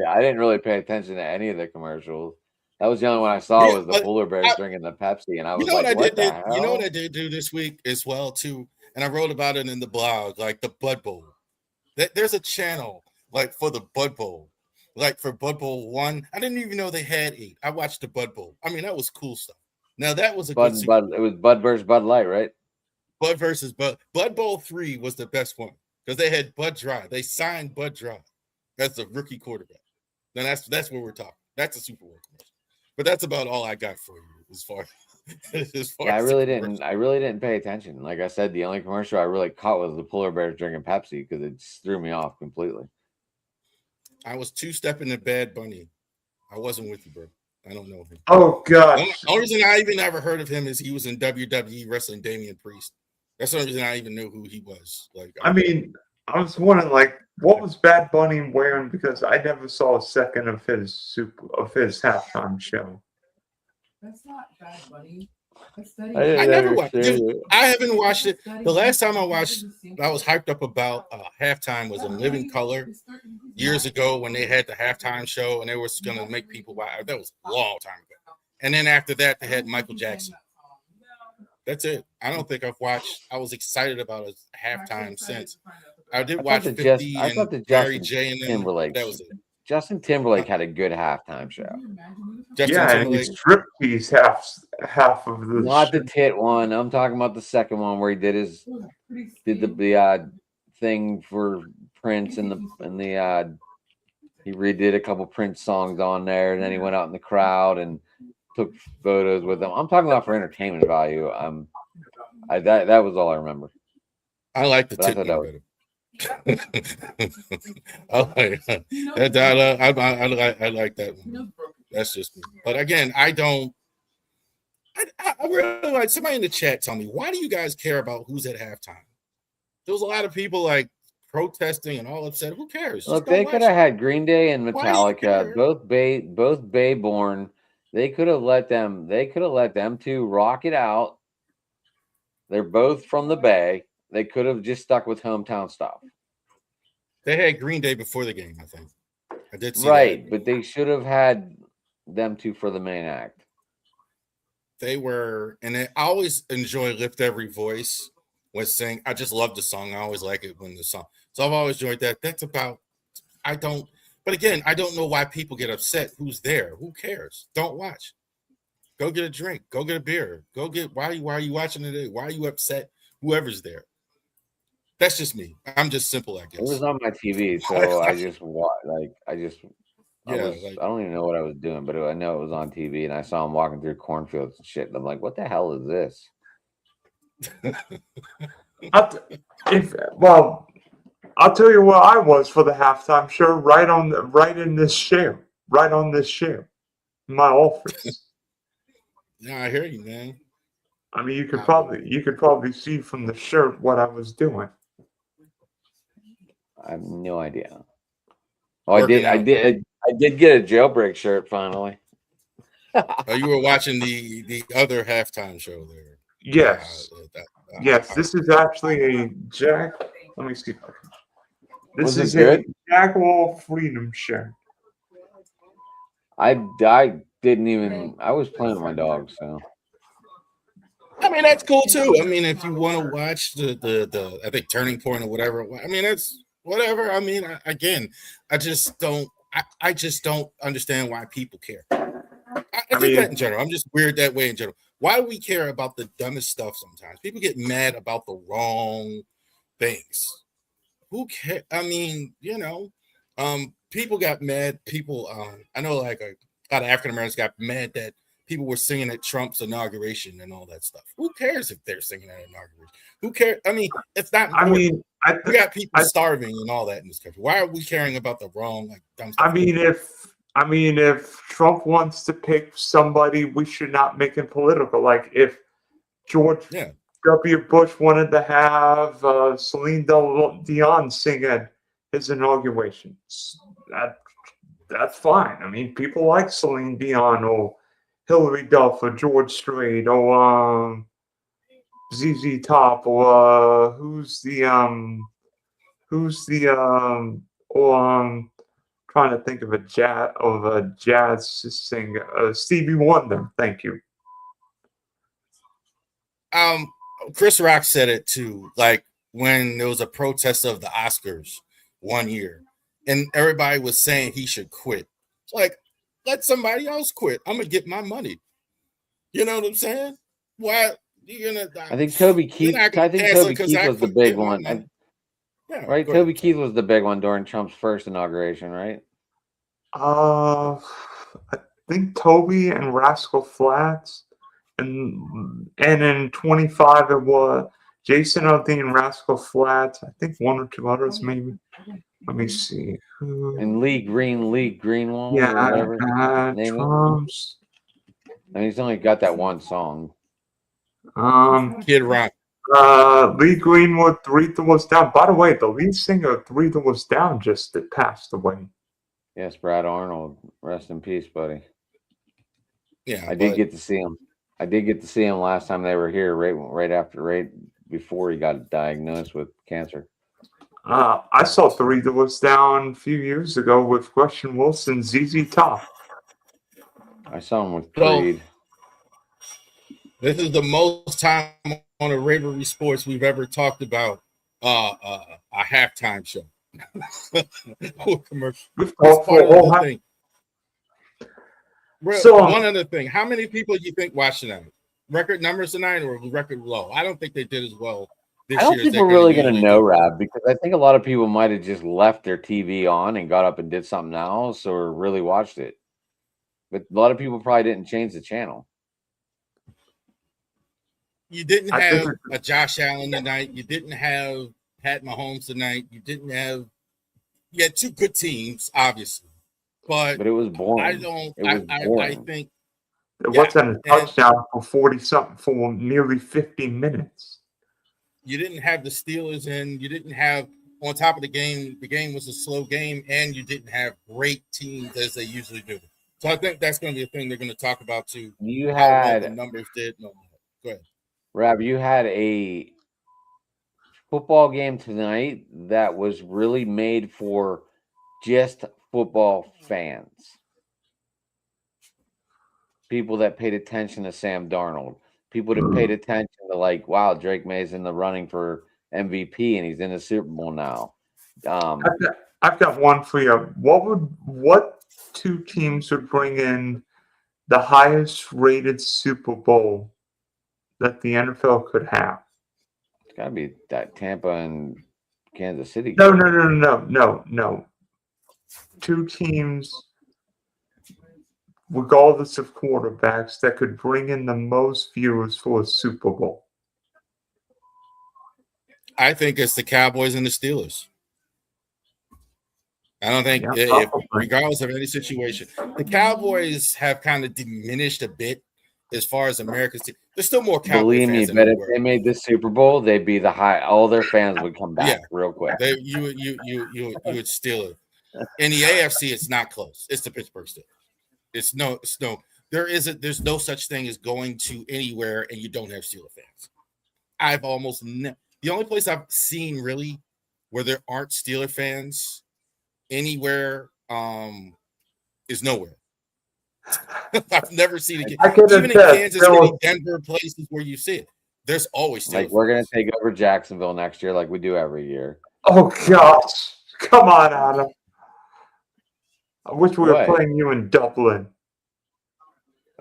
I didn't really pay attention to any of the commercials. That was the only one I saw was the polar bears drinking the Pepsi, and I was like, "What the hell?" You know what I did do this week as well too, and I wrote about it in the blog, like the Bud Bowl. There's a channel like for the Bud Bowl, like for Bud Bowl 1. I didn't even know they had 8. I watched the Bud Bowl. I mean, that was cool stuff. Now that was a Bud. It was Bud versus Bud Light, right? Bud versus Bud. Bud Bowl 3 was the best one because they had Bud Dry. They signed Bud Dry. That's the rookie quarterback. Then that's where we're talking. That's a Super Bowl commercial. But that's about all I got for you as far I really didn't pay attention. Like I said, the only commercial I really caught was the polar bears drinking Pepsi because it threw me off completely. I was two-stepping to Bad Bunny. I wasn't with you, bro. I don't know him. Oh God! The only reason I even ever heard of him is he was in WWE wrestling Damian Priest. That's the only reason I even knew who he was. Like, I mean, I was wondering, like, what was Bad Bunny wearing? Because I never saw a second of his halftime show. That's not Bad Bunny. I never watched it. I haven't watched it. The last time I watched, I was hyped up about halftime was in Living Color. years ago when they had the halftime show and they was going to make people watch. That was a long time ago. And then after that, they had Michael Jackson. That's it. I don't think I've watched. I was excited about a halftime since. I did watch 50 I thought and the Mary Justin J. And then Timberlake. that was it. Justin Timberlake had a good halftime show. Justin Yeah, and he Timberlake. striptease half of the Not the show. tit one. I'm talking about the second one where he did the thing for Prince and the he redid a couple Prince songs on there, and then he went out in the crowd and took photos with them. I'm talking about for entertainment value. That was all I remember. I like the But I tit thought one that better. I like that one. That's just me. But again, I don't. I really like somebody in the chat. Tell me, why do you guys care about who's at halftime? There was a lot of people like protesting and all upset. Who cares? Just Look, go they watch could have it. had Green Day and Why do you Metallica, care? both Bay born. They could have let them two rock it out. They're both from the Bay. They could have just stuck with hometown stuff. They had Green Day before the game, I think. I did see Right, that. but they should have had them two for the main act. They were, and I always enjoy Lift Every Voice when sing. I just love the song. I always like it when the song. So I've always enjoyed that. That's about, but again, I don't know why people get upset. Who's there? Who cares? Don't watch. Go get a drink. Go get a beer. Why are you watching it? Why are you upset? Whoever's there. That's just me. I'm just simple, I guess. It was on my TV, so I just watched. I don't even know what I was doing, but I know it was on TV, and I saw him walking through cornfields and shit. And I'm like, "What the hell is this?" I'll tell you where I was for the halftime show. Right in this chair, in my office. Yeah, I hear you, man. I mean, you could probably see from the shirt what I was doing. I have no idea. Oh, I did get a jailbreak shirt finally. Oh, you were watching the other halftime show there. Yes. Yes, this is actually a Jack. Let me see. This is a Jaguar Freedom shirt. I didn't even. I was playing with my dog, so. I mean, that's cool too. I mean, if you want to watch the I think Turning Point or whatever. I mean, that's whatever. I mean, I just don't understand why people care. I think that in general. I'm just weird that way in general. Why do we care about the dumbest stuff sometimes? People get mad about the wrong things. Who cares? I mean, people got mad. People, I know like a lot of African Americans got mad that people were singing at Trump's inauguration and all that stuff. Who cares if they're singing at inauguration? Who cares? I mean, it's not important. I mean, we got people starving and all that in this country. Why are we caring about the wrong, like, dumb stuff? I mean, if Trump wants to pick somebody, we should not make it political. Like if George W. Bush wanted to have Celine Dion sing at his inauguration, that's fine. I mean, people like Celine Dion or Hillary Duff or George Strait or ZZ Top or trying to think of a jazz singer, Stevie Wonder. Thank you. Chris Rock said it too. Like when there was a protest of the Oscars one year, and everybody was saying he should quit. It's like, let somebody else quit. I'm gonna get my money. You know what I'm saying? Why you're gonna? I think Toby Keith. I think Toby Keith was the big one. Right, Toby Keith was the big one during Trump's first inauguration, right? I think Toby and Rascal Flatts, and in 25 it was Jason Aldean and Rascal Flatts. I think one or two others maybe. Let me see. And Lee Greenwald. Yeah, or whatever. Trump's. And he's only got that one song. Kid Rock. Lee Greenwood, Three Doors Down. By the way, the lead singer of Three Doors Down just passed away. Yes, Brad Arnold. Rest in peace, buddy. Yeah, I did get to see him. I did get to see him last time they were here, right before he got diagnosed with cancer. I saw Three Doors Down a few years ago with Russian Wilson, ZZ Top. I saw him with So- Creed. This is the most time on a Ravery Sports we've ever talked about a halftime show or commercial. We've It's talked part for a of whole the thing. So- One other thing: how many people do you think watched tonight? Record numbers tonight or record low? I don't think they did as well this I don't year. think as we're they really going to usually know, do. Rab, because I think a lot of people might have just left their TV on and got up and did something else or really watched it. But a lot of people probably didn't change the channel. You didn't I have think- a Josh Allen tonight. You didn't have Pat Mahomes tonight. You didn't have. You had two good teams, obviously, but But it was boring. I don't. It was I boring. think It Yeah, wasn't a and- touchdown for 40-something for nearly 50 minutes. you didn't have the Steelers in. You didn't have on top of the game. The game was a slow game, and you didn't have great teams as they usually do. So I think that's going to be a thing they're going to talk about too. You How well had the numbers did. No, go ahead. Rab, you had a football game tonight that was really made for just football fans. People that paid attention to Sam Darnold. People that paid attention to like, wow, Drake May's in the running for MVP and he's in the Super Bowl now. I've got one for you. What two teams would bring in the highest rated Super Bowl that the NFL could have? It's gotta be that Tampa and Kansas City. No. Two teams, regardless of quarterbacks, that could bring in the most viewers for a Super Bowl. I think it's the Cowboys and the Steelers. I don't think, Yeah, if, regardless of any situation, the Cowboys have kind of diminished a bit as far as America's team. There's still more Cowboy Believe me, fans than but there if were. they made the Super Bowl, they'd be the high. All their fans would come back real quick. You would steal it. In the AFC, it's not close. It's the Pittsburgh Steelers. It's no. There's no such thing as going to anywhere and you don't have Steelers fans. I've almost the only place I've seen really where there aren't Steeler fans anywhere is nowhere. I've never seen it. I can Even in attest, Kansas there City, was- Denver, places where you see it, there's always Steelers Like we're gonna fans. take over Jacksonville next year, like we do every year. Oh gosh, come on, Adam. I wish we were What? playing you in Dublin.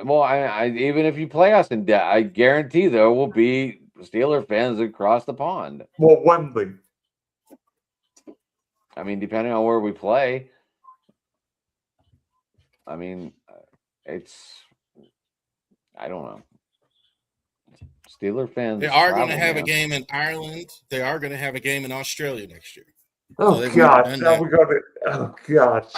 Well, I even if you play us in debt, I guarantee there will be Steeler fans across the pond. Well, Wembley. I mean, depending on where we play. I mean, I don't know. Steeler fans. They are going to travel, have a man. game in Ireland. They are going to have a game in Australia next year. Oh they've gosh, done now that. we got it. Oh gosh.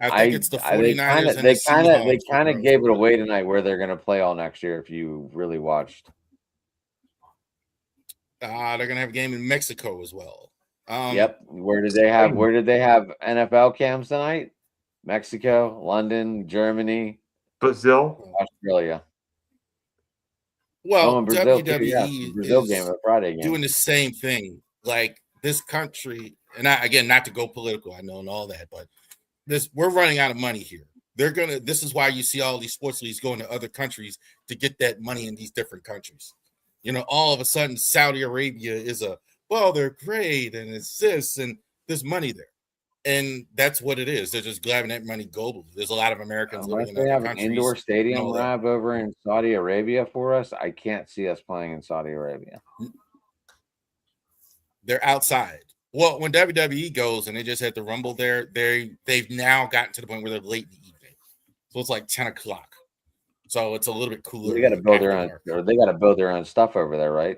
I think it's the 49ers They and the Seahawks. they kind of gave it away tonight where they're going to play all next year. If you really watched. They're going to have a game in Mexico as well. Yep. Where did they have NFL cams tonight? Mexico, London, Germany, Brazil. Australia. Well, and Brazil too, WWE yeah. Brazil is game, a Friday game. doing the same thing. Like this country, and again, not to go political, I know and all that, but we're running out of money here. This is why you see all these sports leagues going to other countries to get that money in these different countries. You know, all of a sudden Saudi Arabia is they're great and it's this and there's money there. And that's what it is. They're just grabbing that money globally. There's a lot of Americans living Unless in they other have an countries. indoor stadium all that. lab over in Saudi Arabia for us, I can't see us playing in Saudi Arabia. They're outside. Well, when WWE goes and they just had the Rumble there, they've now gotten to the point where they're late in the evening. So it's like 10 o'clock. So it's a little bit cooler. They got to build their own, after dark. or they got to build their own stuff over there, right?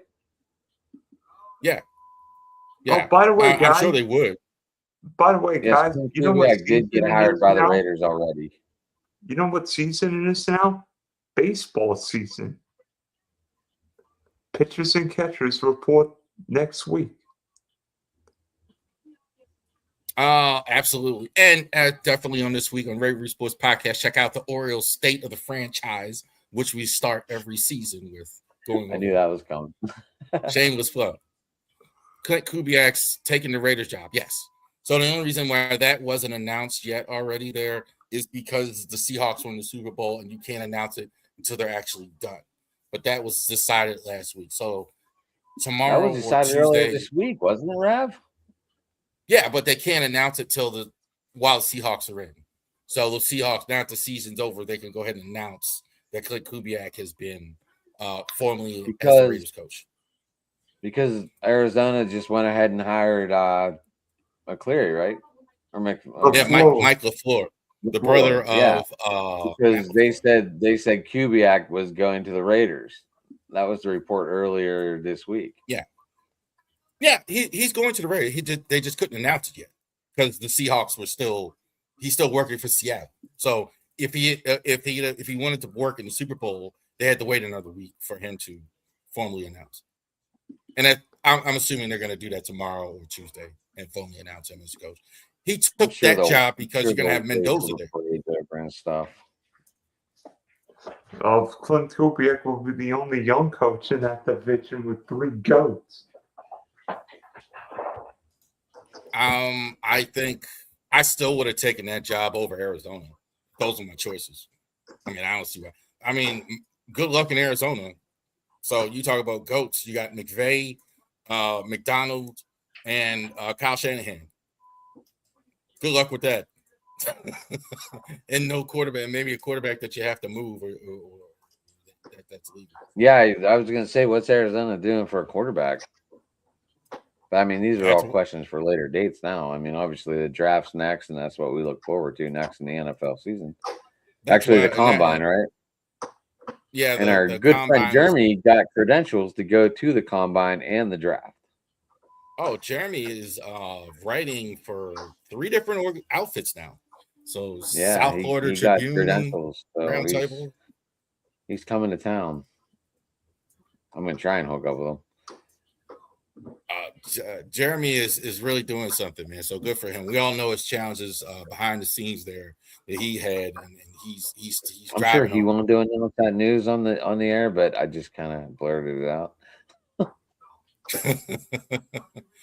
Yeah. Oh, by the way, I'm guys. sure they would. By the way, guys. Yes, You know what did get season it hired is by the now? Raiders already. You know what season it is now? Baseball season. Pitchers and catchers report next week. Absolutely. And definitely on this week on Ravery Sports Podcast, check out the Orioles State of the Franchise, which we start every season with. I knew that was coming. Shameless plug. Clint Kubiak's taking the Raiders job. Yes. So the only reason why that wasn't announced yet already there is because the Seahawks won the Super Bowl and you can't announce it until they're actually done. But that was decided last week. So That tomorrow was or decided earlier Tuesday, this week, wasn't it, Rav? yeah, but they can't announce it while the Seahawks are in. So the Seahawks, now that the season's over, they can go ahead and announce that Clint Kubiak has been formally as the Because Raiders coach. because Arizona just went ahead and hired McCleary, right? Or Yeah, LaFleur. Mike LaFleur, the brother yeah, of because Matt they LaFleur. said Kubiak was going to the Raiders. That was the report earlier this week. Yeah, he's going to the Raiders. They just couldn't announce it yet because the Seahawks were he's still working for Seattle. So if he wanted to work in the Super Bowl, they had to wait another week for him to formally announce. And I'm assuming they're going to do that tomorrow or Tuesday and formally announce him as coach. He I'm took sure that job because you're going to have they'll wait Mendoza till there. the parade there and stuff. Clint Kubiak will be the only young coach in that division with 3 goats. I think I still would have taken that job over Arizona. Those are my choices. I mean, I don't see why. I mean, good luck in Arizona. So you talk about goats. You got McVay, McDonald, and Kyle Shanahan. Good luck with that. And no quarterback, maybe a quarterback that you have to move or that's legal. Yeah, I was going to say, what's Arizona doing for a quarterback? But I mean, these are all questions for later dates now. I mean, obviously the draft's next, and that's what we look forward to next in the NFL season. Actually, the combine, right? Yeah, and our good friend Jeremy got credentials to go to the combine and the draft. Oh, Jeremy is writing for 3 different outfits now. So yeah, South Florida he Tribune, got credentials. So Roundtable. He's coming to town. I'm gonna try and hook up with him. Jeremy is really doing something, man. So good for him. We all know his challenges behind the scenes there that he had, and he's I'm sure he won't do enough that news on the air, but I just kind of blurted it out.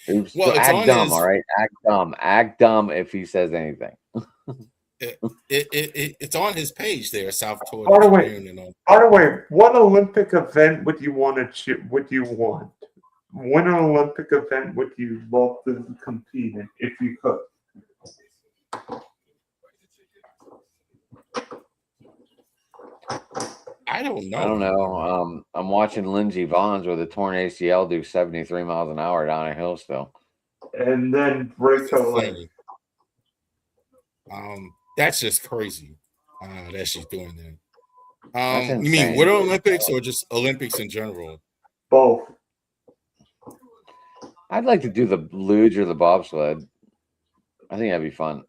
Oops. Well, so act dumb, all right? Act dumb if he says anything. It's on his page there, South Florida Tribune. By the way, what Olympic event would you want to? Would you want? What Olympic event would you love to compete in if you could? I don't know. I don't know. I'm watching Lindsey Vonns with a torn ACL do 73 miles an hour down a hill still. And then break her leg. That's just crazy that she's doing that. You mean Winter Olympics or just Olympics in general? Both. I'd like to do the luge or the bobsled. I think that'd be fun.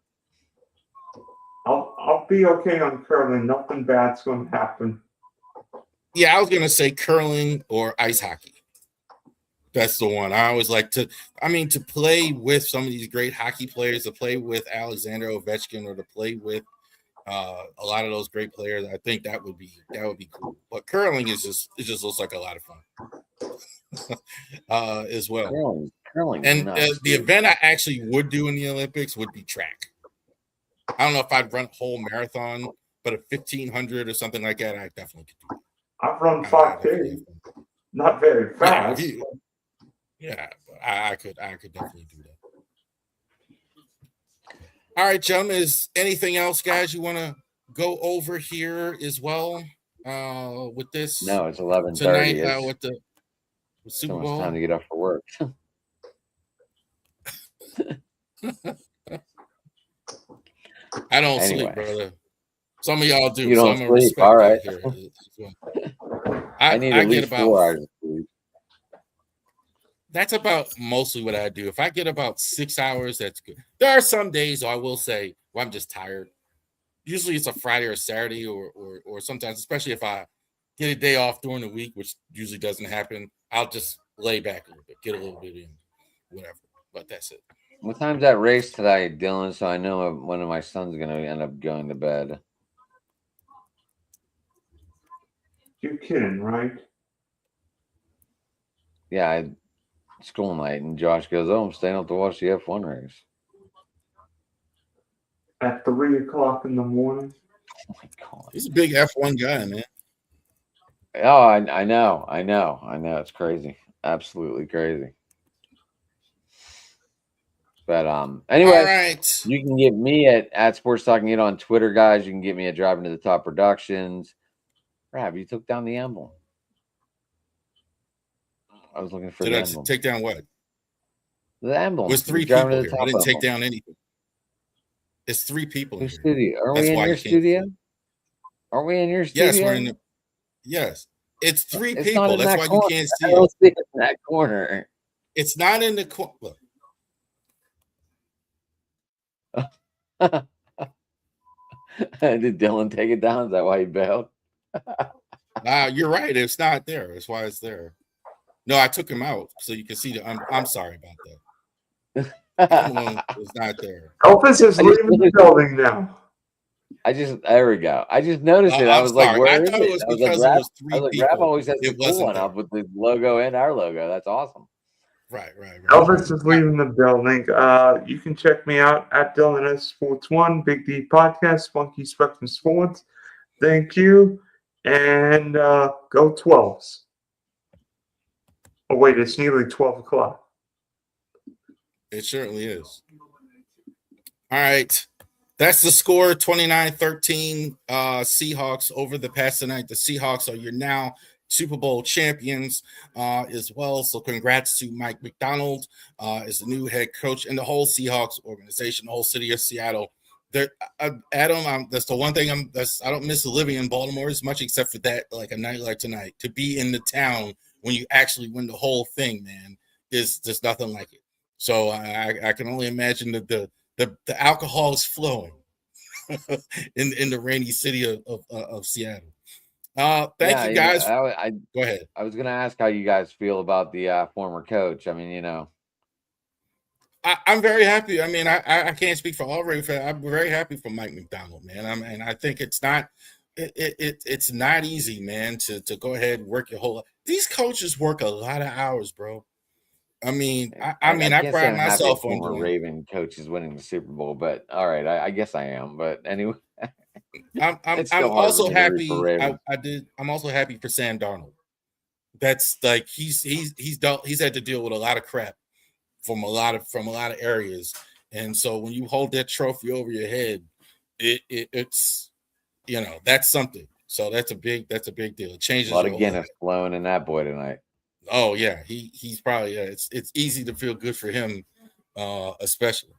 I'll be okay on curling. Nothing bad's going to happen. Yeah, I was going to say curling or ice hockey. That's the one. I always like to play with some of these great hockey players, to play with Alexander Ovechkin, or to play with a lot of those great players. I think that would be cool. But curling it just looks like a lot of fun as well. Curling and nuts, the event I actually would do in the Olympics would be track. I don't know if I'd run a whole marathon, but a 1500 or something like that, I definitely could do that. I've run 5K. Not very fast. Yeah, but I could definitely do that. All right, Chum, is anything else, guys, you want to go over here as well with this? No, it's 11:30 tonight with the Super Bowl. Time to get up for work. I don't sleep, brother. Some of y'all do. You don't so sleep, all right. I need at least 4 hours of sleep. That's about mostly what I do. If I get about 6 hours, that's good. There are some days, I will say, where I'm just tired. Usually it's a Friday or Saturday, or sometimes, especially if I get a day off during the week, which usually doesn't happen, I'll just lay back a little bit, get a little bit in, whatever. But that's it. What time's that race tonight, Dylan? So I know one of my sons is going to end up going to bed. You're kidding, right? Yeah, school night, and Josh goes, "Oh, I'm staying up to watch the F1 race." At 3 o'clock in the morning. Oh my god! He's a big F1 guy, man. Oh, I know. It's crazy, absolutely crazy. But anyway, All right. you can get me at Sports Talking It on Twitter, guys. You can get me at Driving to the Top Productions. Rab, you took down the emblem. I was looking for Did the I emblem. take down what? The emblem. It was 3 Driving people to the here. I Top didn't take emblem. down anything. It's 3 people Your here. studio. Are That's we in why your you can't see studio? it. Are we in your studio? Yes, we're in the. Yes, it's 3 It's not people. in That's that why you corner. can't I see don't it. see it in that corner. It's not in the corner. Did Dylan take it down? Is that why he bailed? You're right. It's not there. That's why it's there. No, I took him out so you can see the. I'm sorry about that. The emblem is not there. Elvis is leaving the building now. There we go. I just noticed it. I I'm was like, sorry. where I is thought it? it was I was like, because it Rab, was 3 Rab people. always has the It cool wasn't one there. up with the logo and our logo. That's awesome. Right. Elvis is leaving the building. You can check me out at Dylan S Sports 1, Big D Podcast, Funky Spectrum Sports. Thank you. And go 12s. Oh, wait, it's nearly 12 o'clock. It certainly is. All right. That's the score, 29-13 Seahawks over the past night. The Seahawks are your now Super Bowl champions as well. So congrats to Mike McDonald as the new head coach and the whole Seahawks organization, the whole city of Seattle. Adam, that's the one thing I don't miss living in Baltimore as much, except for that, like a night like tonight, to be in the town when you actually win the whole thing, man, is just nothing like it. So I can only imagine that the alcohol is flowing in the rainy city of Seattle. Thank you guys. Go ahead. I was going to ask how you guys feel about the former coach. I mean, I'm very happy. I mean, I can't speak for all Ravens fans. I'm very happy for Mike McDonald, man. And I think it's not easy, man, to go ahead and work your whole life. These coaches work a lot of hours, bro. I mean, I can't pride myself on former doing. Raven coaches winning the Super Bowl, but all right, I guess I am. But anyway, I'm also happy. I'm also happy for Sam Darnold. That's like he's had to deal with a lot of crap from a lot of areas, and so when you hold that trophy over your head, it's that's something. So that's a big deal. It changes a lot your of whole Guinness flowing in that boy tonight. Oh yeah, he's probably it's easy to feel good for him, especially.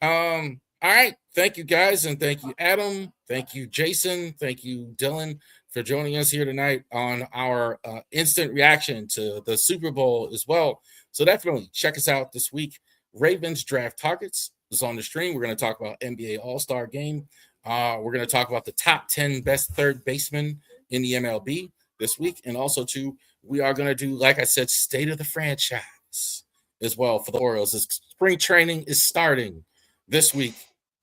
All right, thank you guys, and thank you Adam, thank you Jason, thank you Dylan for joining us here tonight on our instant reaction to the Super Bowl as well. So definitely check us out this week. Ravens Draft Targets is on the stream. We're going to talk about NBA All-Star Game. We're going to talk about the top 10 best third basemen in the MLB this week, and also too, we are going to do, like I said, state of the franchise as well for the Orioles. Spring training is starting this week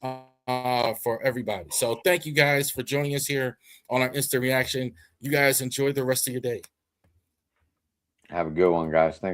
for everybody. So thank you guys for joining us here on our instant reaction. You guys enjoy the rest of your day. Have a good one, guys. Thanks.